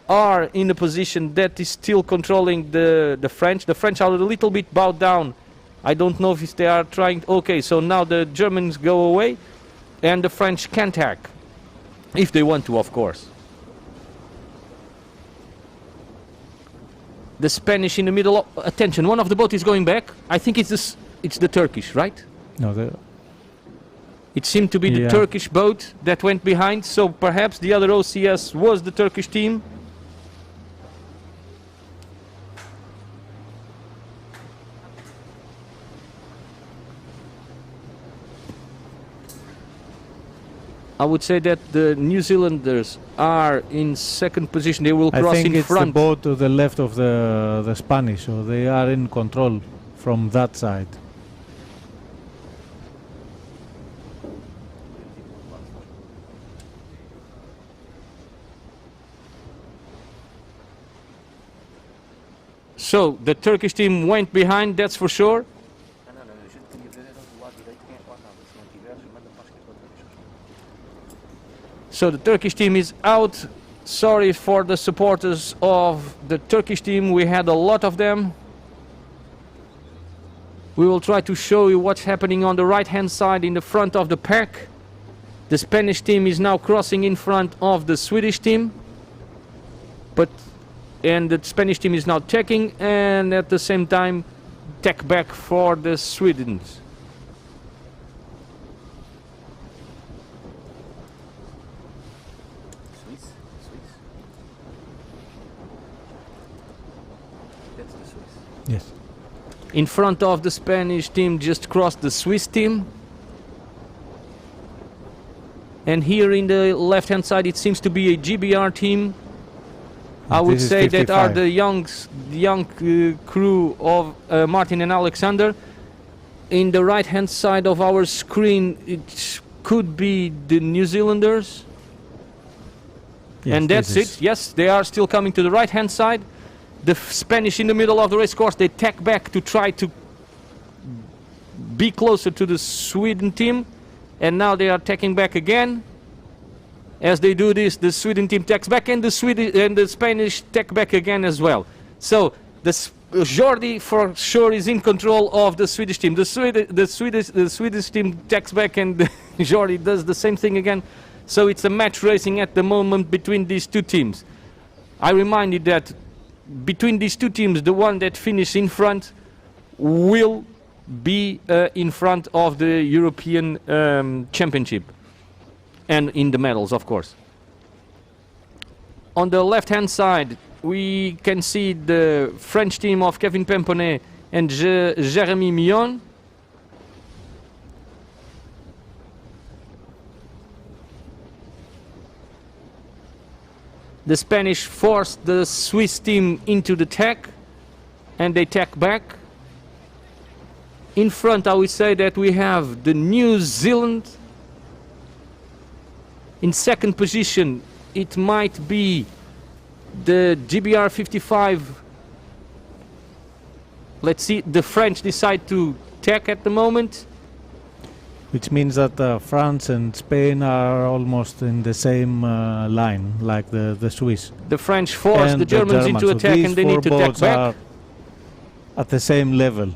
S1: are in a position that is still controlling the French. The French are a little bit bowed down. I don't know if they are trying. Okay, so now the Germans go away and the French can tack if they want to, of course. The Spanish in the middle. Attention, one of the boats is going back. I think it's the Turkish, right?
S5: No,
S1: it seemed to be the Turkish boat that went behind, so perhaps the other OCS was the Turkish team. I would say that the New Zealanders are in second position. They will cross in front.
S5: I think it's the boat to the left of the Spanish, so they are in control from that side.
S1: So the Turkish team went behind, that's for sure. So the Turkish team is out. Sorry for the supporters of the Turkish team. We had a lot of them. We will try to show you what's happening on the right hand side in the front of the pack. The Spanish team is now crossing in front of the Swedish team. And the Spanish team is now checking, and at the same time tack back for the Swedes.
S6: That's the Swiss.
S5: Yes.
S1: In front of the Spanish team just crossed the Swiss team. And here in the left hand side it seems to be a GBR team. I would say that are the young crew of Martin and Alexander. In the right hand side of our screen it could be the New Zealanders.
S5: Yes,
S1: and that's it. Yes, they are still coming to the right hand side. The Spanish in the middle of the race course, they tack back to try to be closer to the Sweden team. And now they are tacking back again. As they do this, the Sweden team tacks back, and the Spanish tack back again as well. So Jordi for sure is in control of the Swedish team. The Swedish team tacks back, and Jordi does the same thing again. So it's a match racing at the moment between these two teams. I remind you that between these two teams, the one that finishes in front will be in front of the European Championship. And in the medals, of course. On the left-hand side, we can see the French team of Kevin Pemponet and Jérémy Millon. The Spanish forced the Swiss team into the tack, and they tack back. In front, I would say that we have the New Zealand. In second position, it might be the GBR 55. Let's see, the French decide to tack at the moment.
S5: Which means that France and Spain are almost in the same line, like the Swiss.
S1: The French force the Germans into attack, and they need to tack back.
S5: Are at the same level.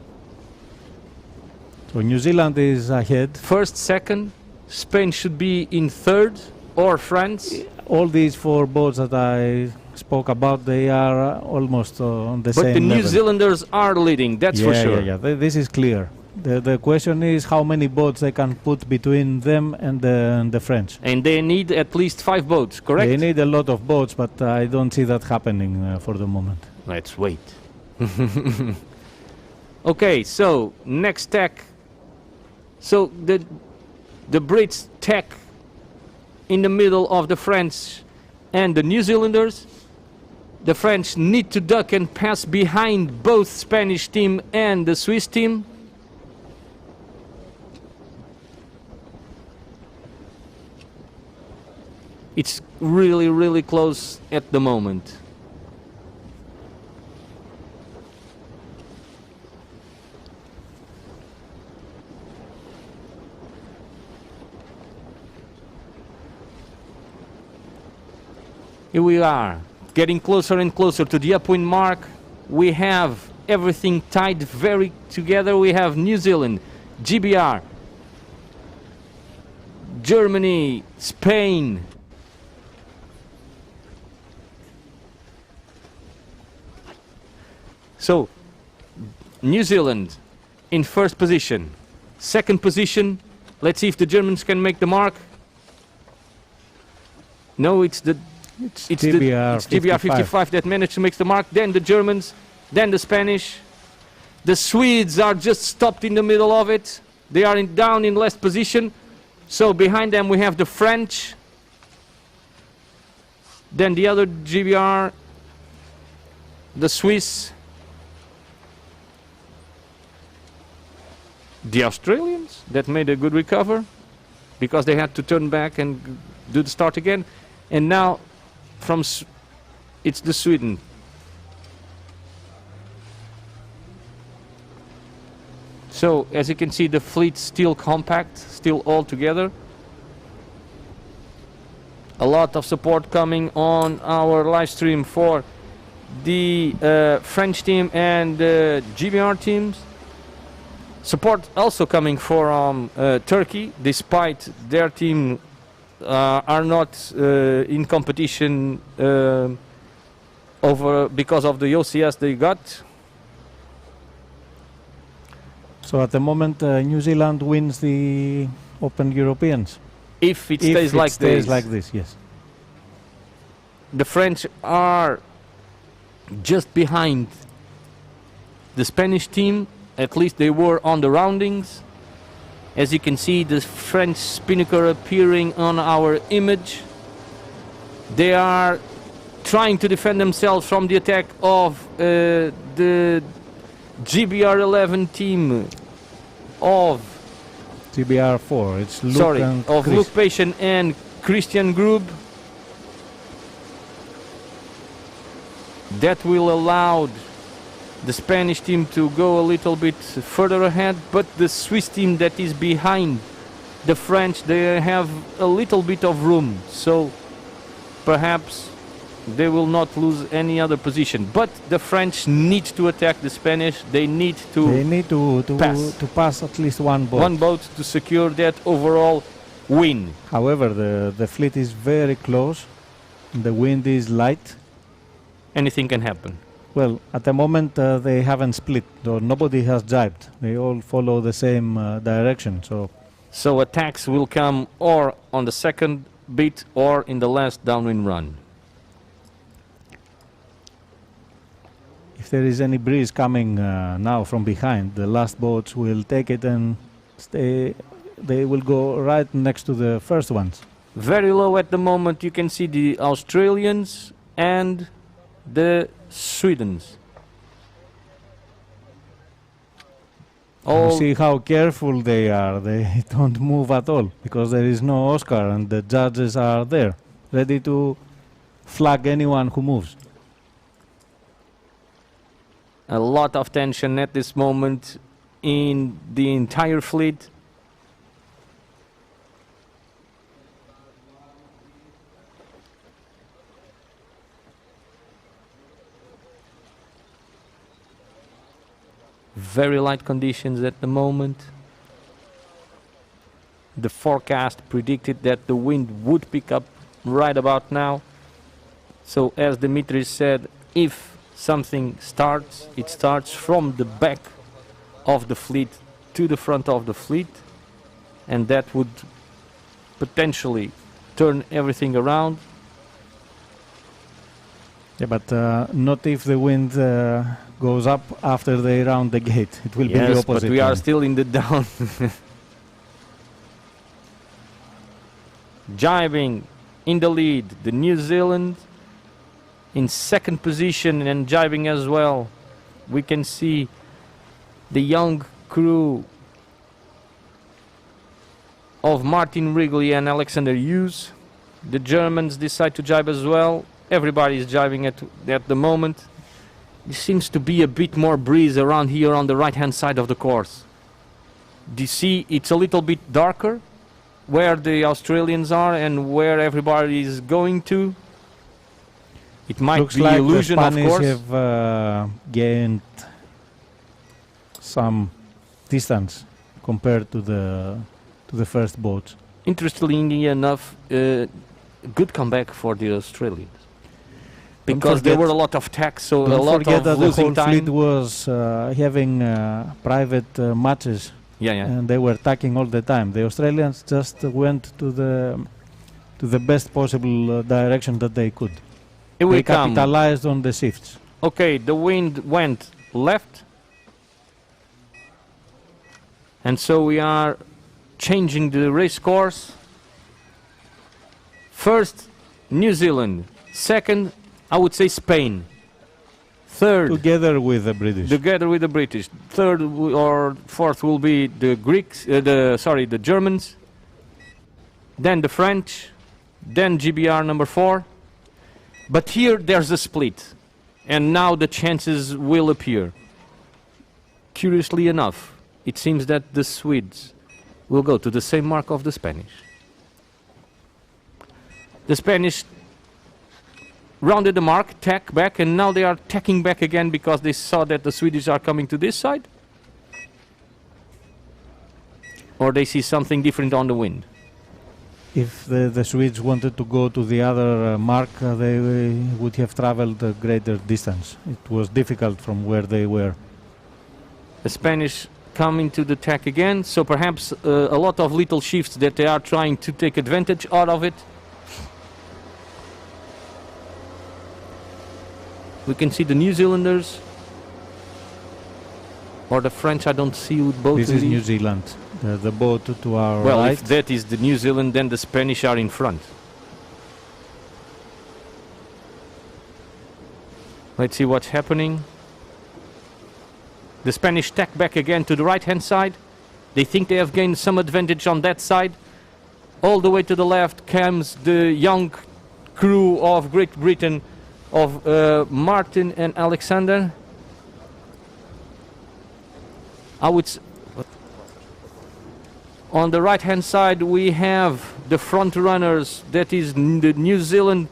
S5: So New Zealand is ahead.
S1: First, second. Spain should be in third, or France.
S5: All these four boats that I spoke about, they are almost on the same level.
S1: But the New Zealanders are leading, that's for sure.
S5: Yeah. This is clear. The question is how many boats they can put between them and the French.
S1: And they need at least 5 boats, correct?
S5: They need a lot of boats, but I don't see that happening for the moment.
S1: Let's wait. Okay, so next tack. So the Brits tack in the middle of the French and the New Zealanders. The French need to duck and pass behind both Spanish team and the Swiss team. It's really, really close at the moment. Here we are, getting closer and closer to the upwind mark. We have everything tied very together. We have New Zealand, GBR, Germany, Spain. So, New Zealand in first position. Second position, let's see if the Germans can make the mark. No, it's GBR 55 that managed to make the mark. Then the Germans, then the Spanish. The Swedes are just stopped in the middle of it. They are down in last position. So behind them we have the French. Then the other GBR, the Swiss. The Australians that made a good recover because they had to turn back and do the start again. And now it's the Sweden. So as you can see, the fleet's still compact, still all together. A lot of support coming on our live stream for the French team and the GBR teams. Support also coming from Turkey, despite their team are not in competition because of the OCS they got.
S5: So at the moment, New Zealand wins the Open Europeans.
S1: If it stays
S5: like this, yes.
S1: The French are just behind the Spanish team. At least they were on the roundings. As you can see, the French spinnaker appearing on our image. They are trying to defend themselves from the attack of the GBR11 team of
S5: GBR4. It's Luke and
S1: of
S5: Chris.
S1: Luke Patient and Christian Grub. That will allow the Spanish team to go a little bit further ahead, but the Swiss team that is behind the French, they have a little bit of room, so perhaps they will not lose any other position. But the French need to attack the Spanish. They need to
S5: pass at least one boat.
S1: One boat to secure that overall win.
S5: However, the fleet is very close. The wind is light.
S1: Anything can happen.
S5: Well, at the moment they haven't split, though nobody has jibed. They all follow the same direction.
S1: So attacks will come or on the second bit or in the last downwind run.
S5: If there is any breeze coming now from behind, the last boats will take it and stay. They will go right next to the first ones.
S1: Very low at the moment. You can see the Australians and the Swedes.
S5: You see how careful they are. They don't move at all because there is no Oscar and the judges are there, ready to flag anyone who moves.
S1: A lot of tension at this moment in the entire fleet. Very light conditions at the moment. The forecast predicted that the wind would pick up right about now. So as Dimitris said, if something starts, it starts from the back of the fleet to the front of the fleet, and that would potentially turn everything around.
S5: Yeah, but not if the wind goes up after they round the gate. It will be the opposite.
S1: But we are still in the down. Jibing in the lead, the New Zealand in second position and jibing as well. We can see the young crew of Martin Wrigley and Alexander Hughes. The Germans decide to jibe as well. Everybody is jibing at the moment. There seems to be a bit more breeze around here on the right hand side of the course. Do you see it's a little bit darker where the Australians are and where everybody is going to? It might
S5: Looks
S1: be
S5: like
S1: illusion,
S5: the
S1: of
S5: Spanish
S1: course.
S5: have gained some distance compared to the first boats.
S1: Interestingly enough, good comeback for the Australians. Because there were a lot of tacks, so a lot of losing
S5: the whole
S1: time.
S5: fleet was having private matches, and they were tacking all the time. The Australians just went to the best possible direction that they could. They capitalized on the shifts.
S1: Okay, the wind went left, and so we are changing the race course. First, New Zealand. Second, I would say Spain. Third,
S5: together with the British.
S1: Third or fourth will be the Greeks. The Germans. Then the French. Then GBR number 4. But here there's a split, and now the chances will appear. Curiously enough, it seems that the Swedes will go to the same mark of the Spanish. The Spanish rounded the mark, tack back, and now they are tacking back again because they saw that the Swedish are coming to this side. Or they see something different on the wind.
S5: If the Swedes wanted to go to the other mark, they would have traveled a greater distance. It was difficult from where they were.
S1: The Spanish coming to the tack again, so perhaps a lot of little shifts that they are trying to take advantage out of it. We can see the New Zealanders or the French. I don't see both.
S5: This is New Zealand. The boat to our
S1: well,
S5: right.
S1: if that is the New Zealand, then the Spanish are in front. Let's see what's happening. The Spanish tack back again to the right-hand side. They think they have gained some advantage on that side. All the way to the left comes the young crew of Great Britain, of Martin and Alexander. On the right-hand side we have the front runners, that is the New Zealand,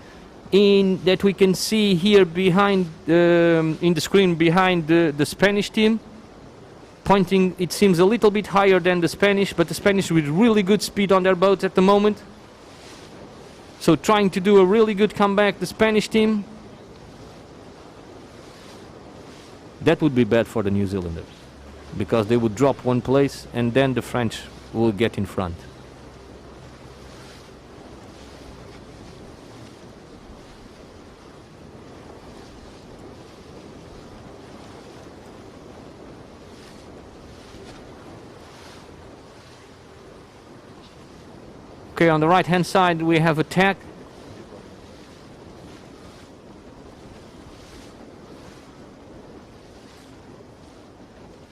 S1: that we can see here behind in the screen behind the Spanish team, pointing, it seems, a little bit higher than the Spanish, but the Spanish with really good speed on their boats at the moment. So trying to do a really good comeback, the Spanish team. That would be bad for the New Zealanders, because they would drop one place and then the French will get in front. Okay, on the right hand side we have a tack.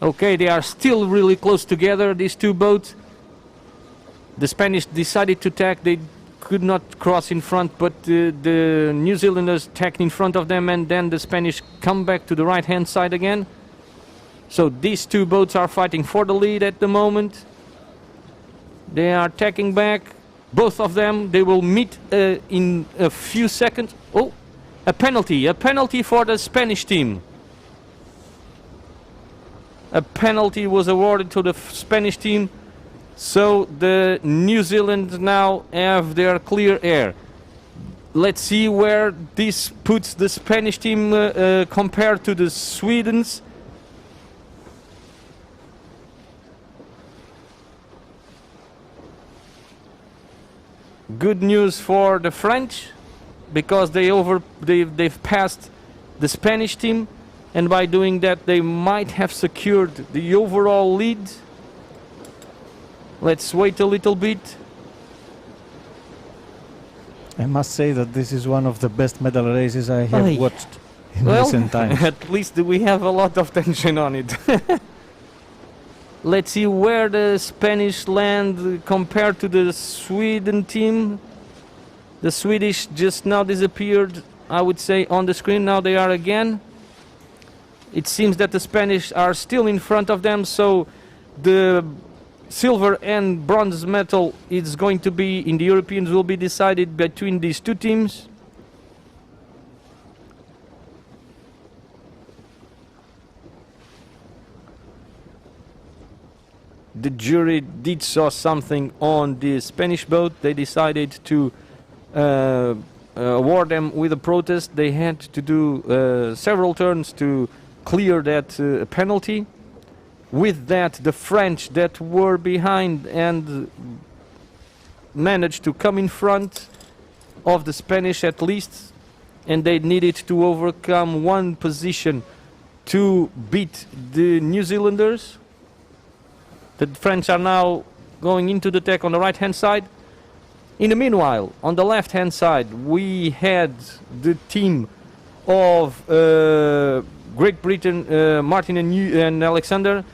S1: Okay, they are still really close together, these two boats. The Spanish decided to tack. They could not cross in front, but the New Zealanders tacked in front of them, and then the Spanish come back to the right hand side again. So these two boats are fighting for the lead at the moment. They are tacking back, both of them. They will meet in a few seconds. Oh, a penalty for the Spanish team. A penalty was awarded to the Spanish team, so the New Zealand now have their clear air. Let's see where this puts the Spanish team compared to the Sweden's. Good news for the French, because they've passed the Spanish team. And by doing that, they might have secured the overall lead. Let's wait a little bit.
S5: I must say that this is one of the best medal races I have watched in recent times.
S1: At least we have a lot of tension on it. Let's see where the Spanish land compared to the Sweden team. The Swedish just now disappeared, I would say, on the screen. Now they are again. It seems that the Spanish are still in front of them, so the silver and bronze medal is going to be, in the Europeans, will be decided between these two teams. The jury did saw something on the Spanish boat. They decided to award them with a protest. They had to do several turns to clear that penalty. With that, the French that were behind and managed to come in front of the Spanish at least, and they needed to overcome one position to beat the New Zealanders. The French are now going into the tack on the right hand side. In the meanwhile, on the left hand side we had the team of Great Britain, Martin and Alexander,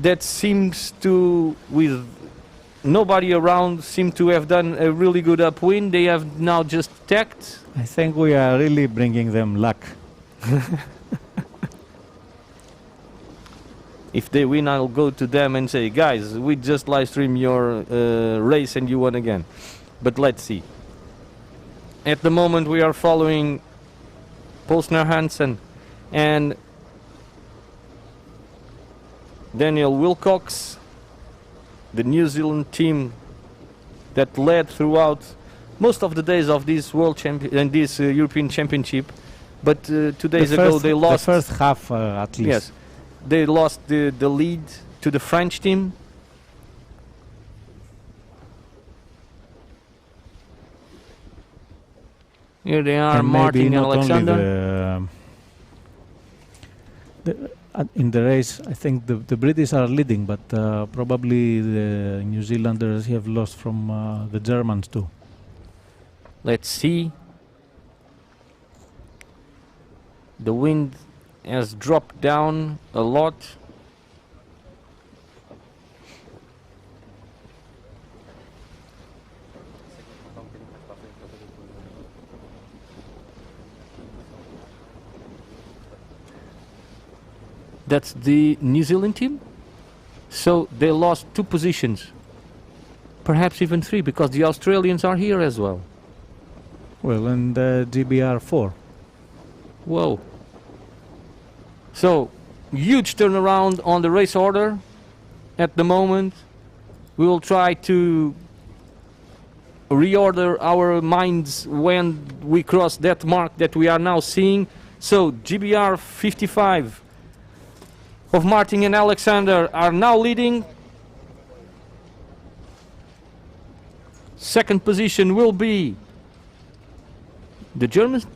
S1: that seems to, with nobody around, seem to have done a really good upwind. They have now just tacked.
S5: I think we are really bringing them luck.
S1: If they win, I'll go to them and say, guys, we just live stream your race and you won again. But let's see. At the moment we are following Polsner Hansen and Daniel Wilcox, the New Zealand team that led throughout most of the days of this European Championship, but 2 days ago they lost
S5: the first half at least.
S1: Yes, they lost the lead to the French team. Here they are,
S5: And
S1: Martin
S5: maybe
S1: and
S5: not
S1: Alexander.
S5: only in the race, I think the British are leading, but probably the New Zealanders have lost from the Germans too.
S1: Let's see. The wind has dropped down a lot. That's the New Zealand team. So they lost 2 positions. Perhaps even 3, because the Australians are here as well.
S5: Well, and GBR 4.
S1: Whoa. So, huge turnaround on the race order at the moment. We will try to reorder our minds when we cross that mark that we are now seeing. So, GBR 55 of Martin and Alexander are now leading. Second position will be the Germans.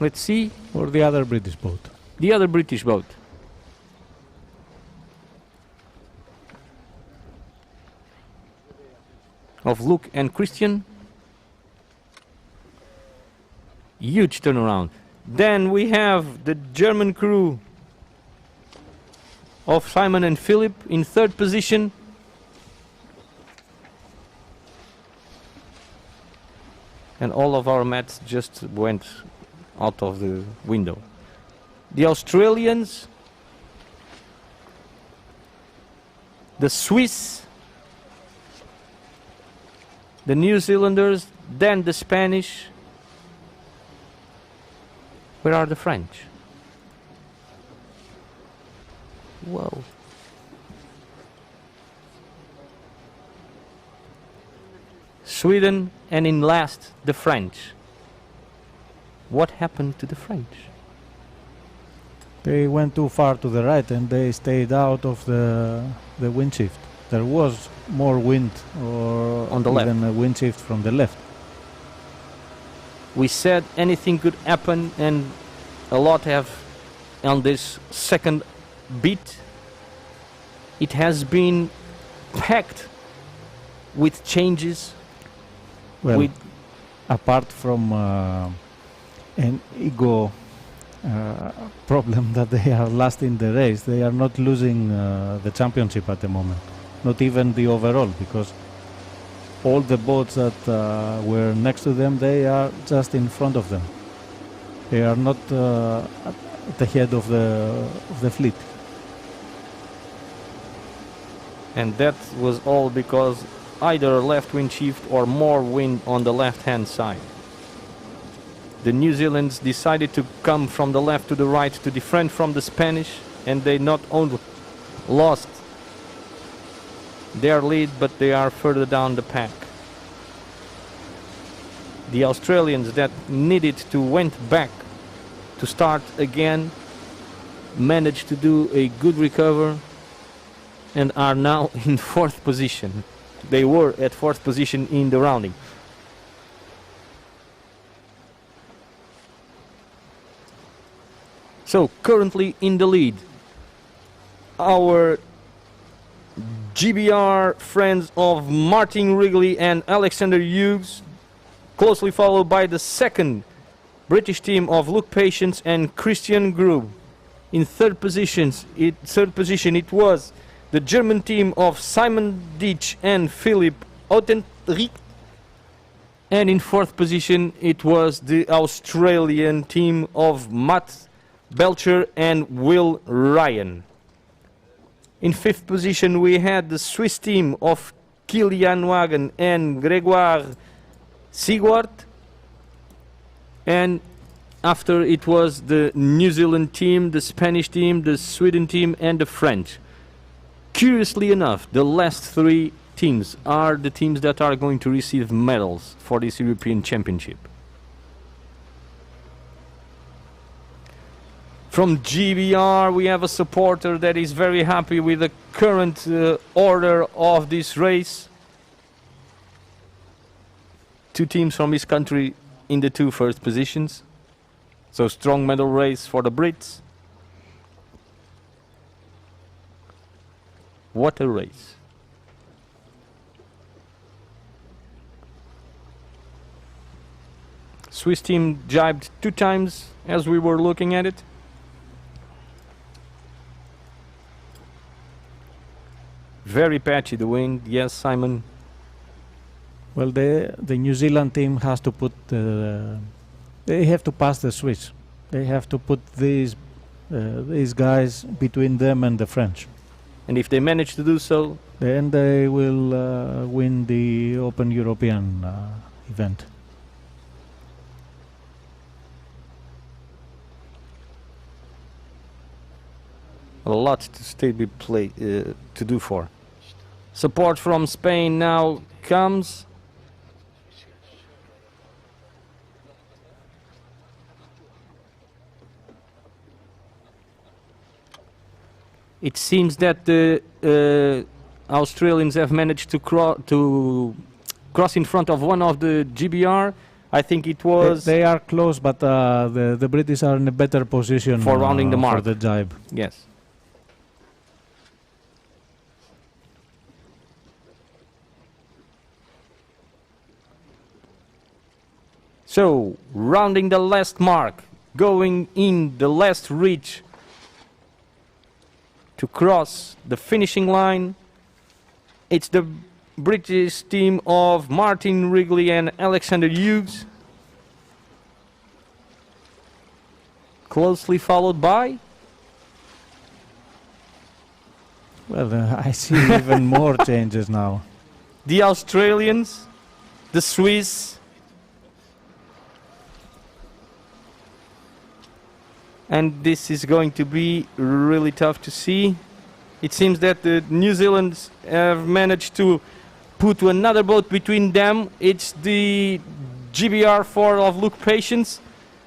S1: Let's see.
S5: Or the other British boat.
S1: The other British boat. Of Luke and Christian. Huge turnaround. Then we have the German crew of Simon and Philip in 3rd position. And all of our mats just went out of the window. The Australians, the Swiss, the New Zealanders, then the Spanish. Where are the French? Whoa. Sweden, and in last, the French. What happened to the French?
S5: They went too far to the right and they stayed out of the wind shift. There was more wind, or
S1: on the
S5: even
S1: left.
S5: a wind shift from the left.
S1: We said anything could happen, and a lot have on this second beat. It has been packed with changes.
S5: Well, apart from an ego problem that they are last in the race, they are not losing the championship at the moment. Not even the overall, because all the boats that were next to them, they are just in front of them. They are not at the head of the fleet.
S1: And that was all because either left wind shift or more wind on the left-hand side. The New Zealanders decided to come from the left to the right to defend from the Spanish, and they not only lost their lead, but they are further down the pack. The Australians that needed to went back to start again managed to do a good recover and are now in 4th position. They were at 4th position in the rounding. So currently in the lead, our GBR friends of Martin Wrigley and Alexander Hughes, closely followed by the second British team of Luke Patience and Christian Grube. In 3rd position, it was the German team of Simon Ditch and Philip Autenricht. And in 4th position, it was the Australian team of Matt Belcher and Will Ryan. In 5th position, we had the Swiss team of Kilian Wagen and Grégoire Sigwart. and after it was the New Zealand team, the Spanish team, the Sweden team, and the French. Curiously enough, the last three teams are the teams that are going to receive medals for this European Championship. From GBR, we have a supporter that is very happy with the current order of this race. Two teams from his country in the two first positions. So strong medal race for the Brits. What a race. Swiss team jibed 2 times as we were looking at it. Very patchy the wind, yes, Simon.
S5: Well, the New Zealand team has to put, they have to pass the Swiss. They have to put these guys between them and the French.
S1: And if they manage to do so,
S5: then they will win the Open European event.
S1: A lot to still be to do for. Support from Spain now comes. It seems that the Australians have managed to cross in front of one of the GBR. I think it was...
S5: They are close, but the British are in a better position
S1: for rounding the mark.
S5: For the jibe.
S1: Yes. So, rounding the last mark, going in the last reach to cross the finishing line. It's the British team of Martin Wrigley and Alexander Hughes. Closely followed by...
S5: Well, I see even more changes now.
S1: The Australians, the Swiss, and this is going to be really tough to see. It seems that the New Zealanders have managed to put another boat between them. It's the GBR4 of Luke Patience.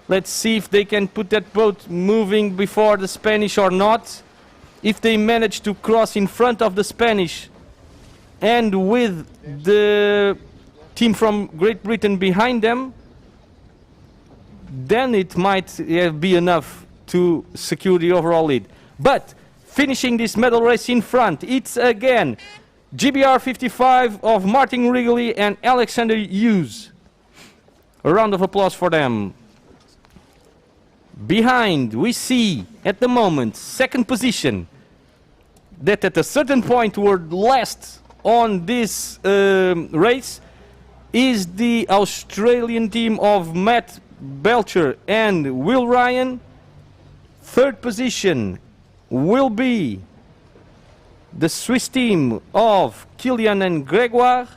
S1: Let's see if they can put that boat moving before the Spanish or not. If they manage to cross in front of the Spanish and with the team from Great Britain behind them, then it might be enough to secure the overall lead. But finishing this medal race in front, it's again GBR 55 of Martin Wrigley and Alexander Hughes. A round of applause for them. Behind, we see at the moment, second position, that at a certain point were last on this race, is the Australian team of Matt Belcher and Will Ryan. Third position will be the Swiss team of Kilian and Gregoire.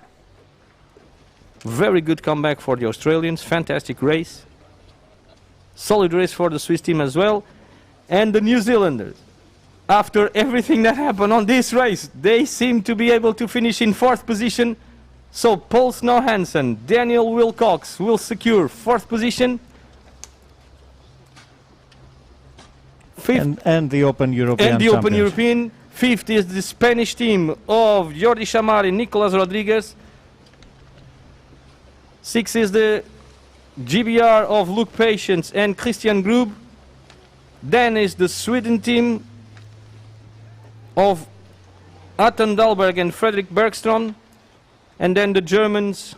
S1: Very good comeback for the Australians, fantastic race. Solid race for the Swiss team as well. And the New Zealanders, after everything that happened on this race, they seem to be able to finish in 4th position. So Paul Snow Hansen, Daniel Wilcox will secure 4th position.
S5: And the Open European.
S1: And the Open European. 5th is the Spanish team of Jordi Chamar and Nicolas Rodriguez. 6th is the GBR of Luke Patience and Christian Grub. Then is the Sweden team of Atten Dahlberg and Fredrik Bergström. And then the Germans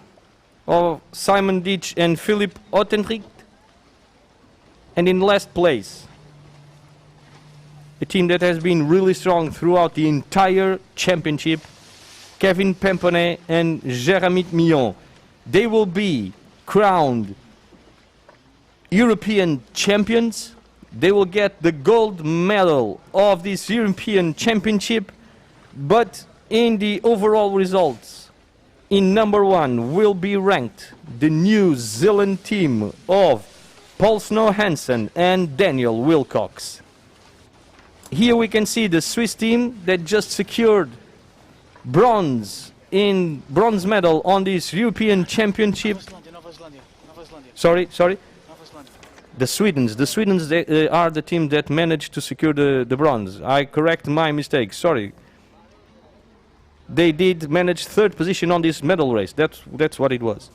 S1: of Simon Ditch and Philipp Ottenricht. And in last place, a team that has been really strong throughout the entire championship, Kevin Pemponet and Jérémy Millon. They will be crowned European champions. They will get the gold medal of this European championship, but in the overall results, in number 1 will be ranked the New Zealand team of Paul Snow Hansen and Daniel Wilcox. Here we can see the Swiss team that just secured bronze medal on this European Championship. Sorry. The Swedens they, are the team that managed to secure the bronze. I correct my mistake, sorry. They did manage third position on this medal race. That's what it was.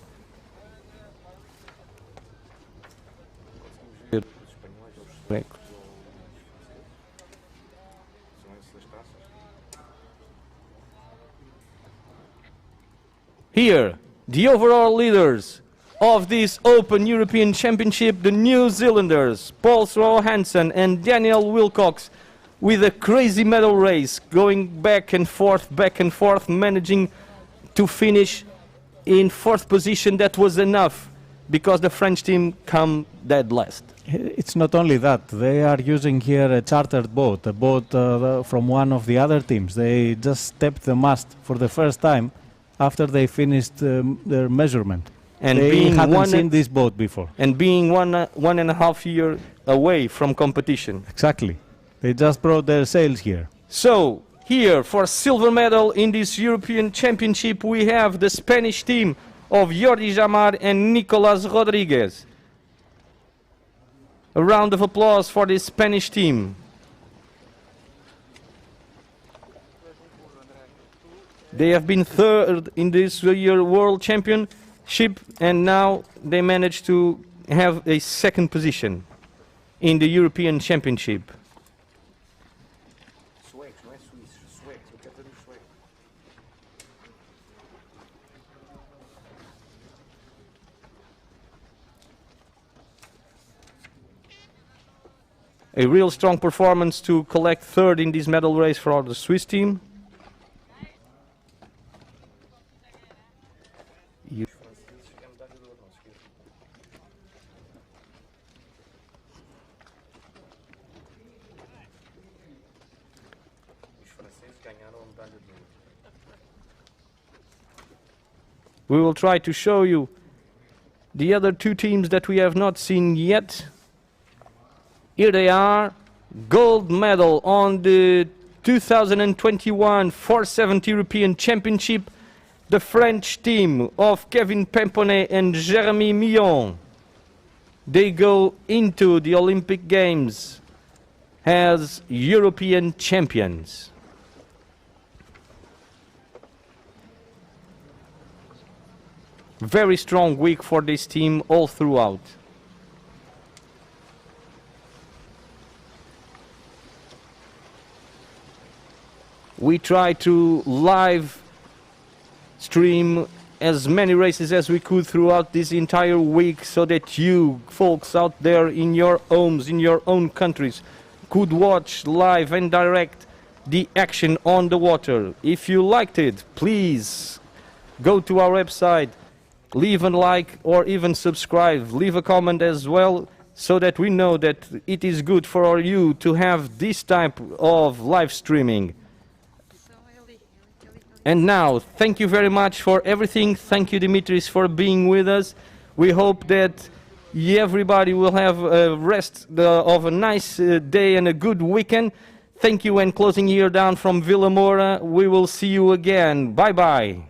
S1: Here, the overall leaders of this Open European Championship, the New Zealanders, Paul Snow Hansen and Daniel Wilcox, with a crazy medal race, going back and forth, managing to finish in fourth position. That was enough, because the French team come dead last.
S5: It's not only that, they are using here a chartered boat, a boat from one of the other teams. They just stepped the mast for the first time after they finished their measurement.
S1: And
S5: they hadn't seen this boat before.
S1: And being one and a half year away from competition.
S5: Exactly. They just brought their sails here.
S1: So, here for silver medal in this European Championship we have the Spanish team of Jordi Jamar and Nicolas Rodriguez. A round of applause for this Spanish team. They have been third in this year World Championship, and now they managed to have a second position in the European Championship. A real strong performance to collect third in this medal race for the Swiss team. We will try to show you the other two teams that we have not seen yet. Here they are, gold medal on the 2021 470 European Championship, the French team of Kevin Pemponnet and Jérémy Millon. They go into the Olympic Games as European champions. Very strong week for this team all throughout. We try to live stream as many races as we could throughout this entire week, so that you folks out there in your homes, in your own countries, could watch live and direct the action on the water. If you liked it, please go to our website, leave a like or even subscribe, leave a comment as well, so that we know that it is good for you to have this type of live streaming. And now, thank you very much for everything. Thank you, Dimitris, for being with us. We hope that everybody will have a rest of a nice day and a good weekend. Thank you, and closing here down from Vilamoura. We will see you again. Bye-bye.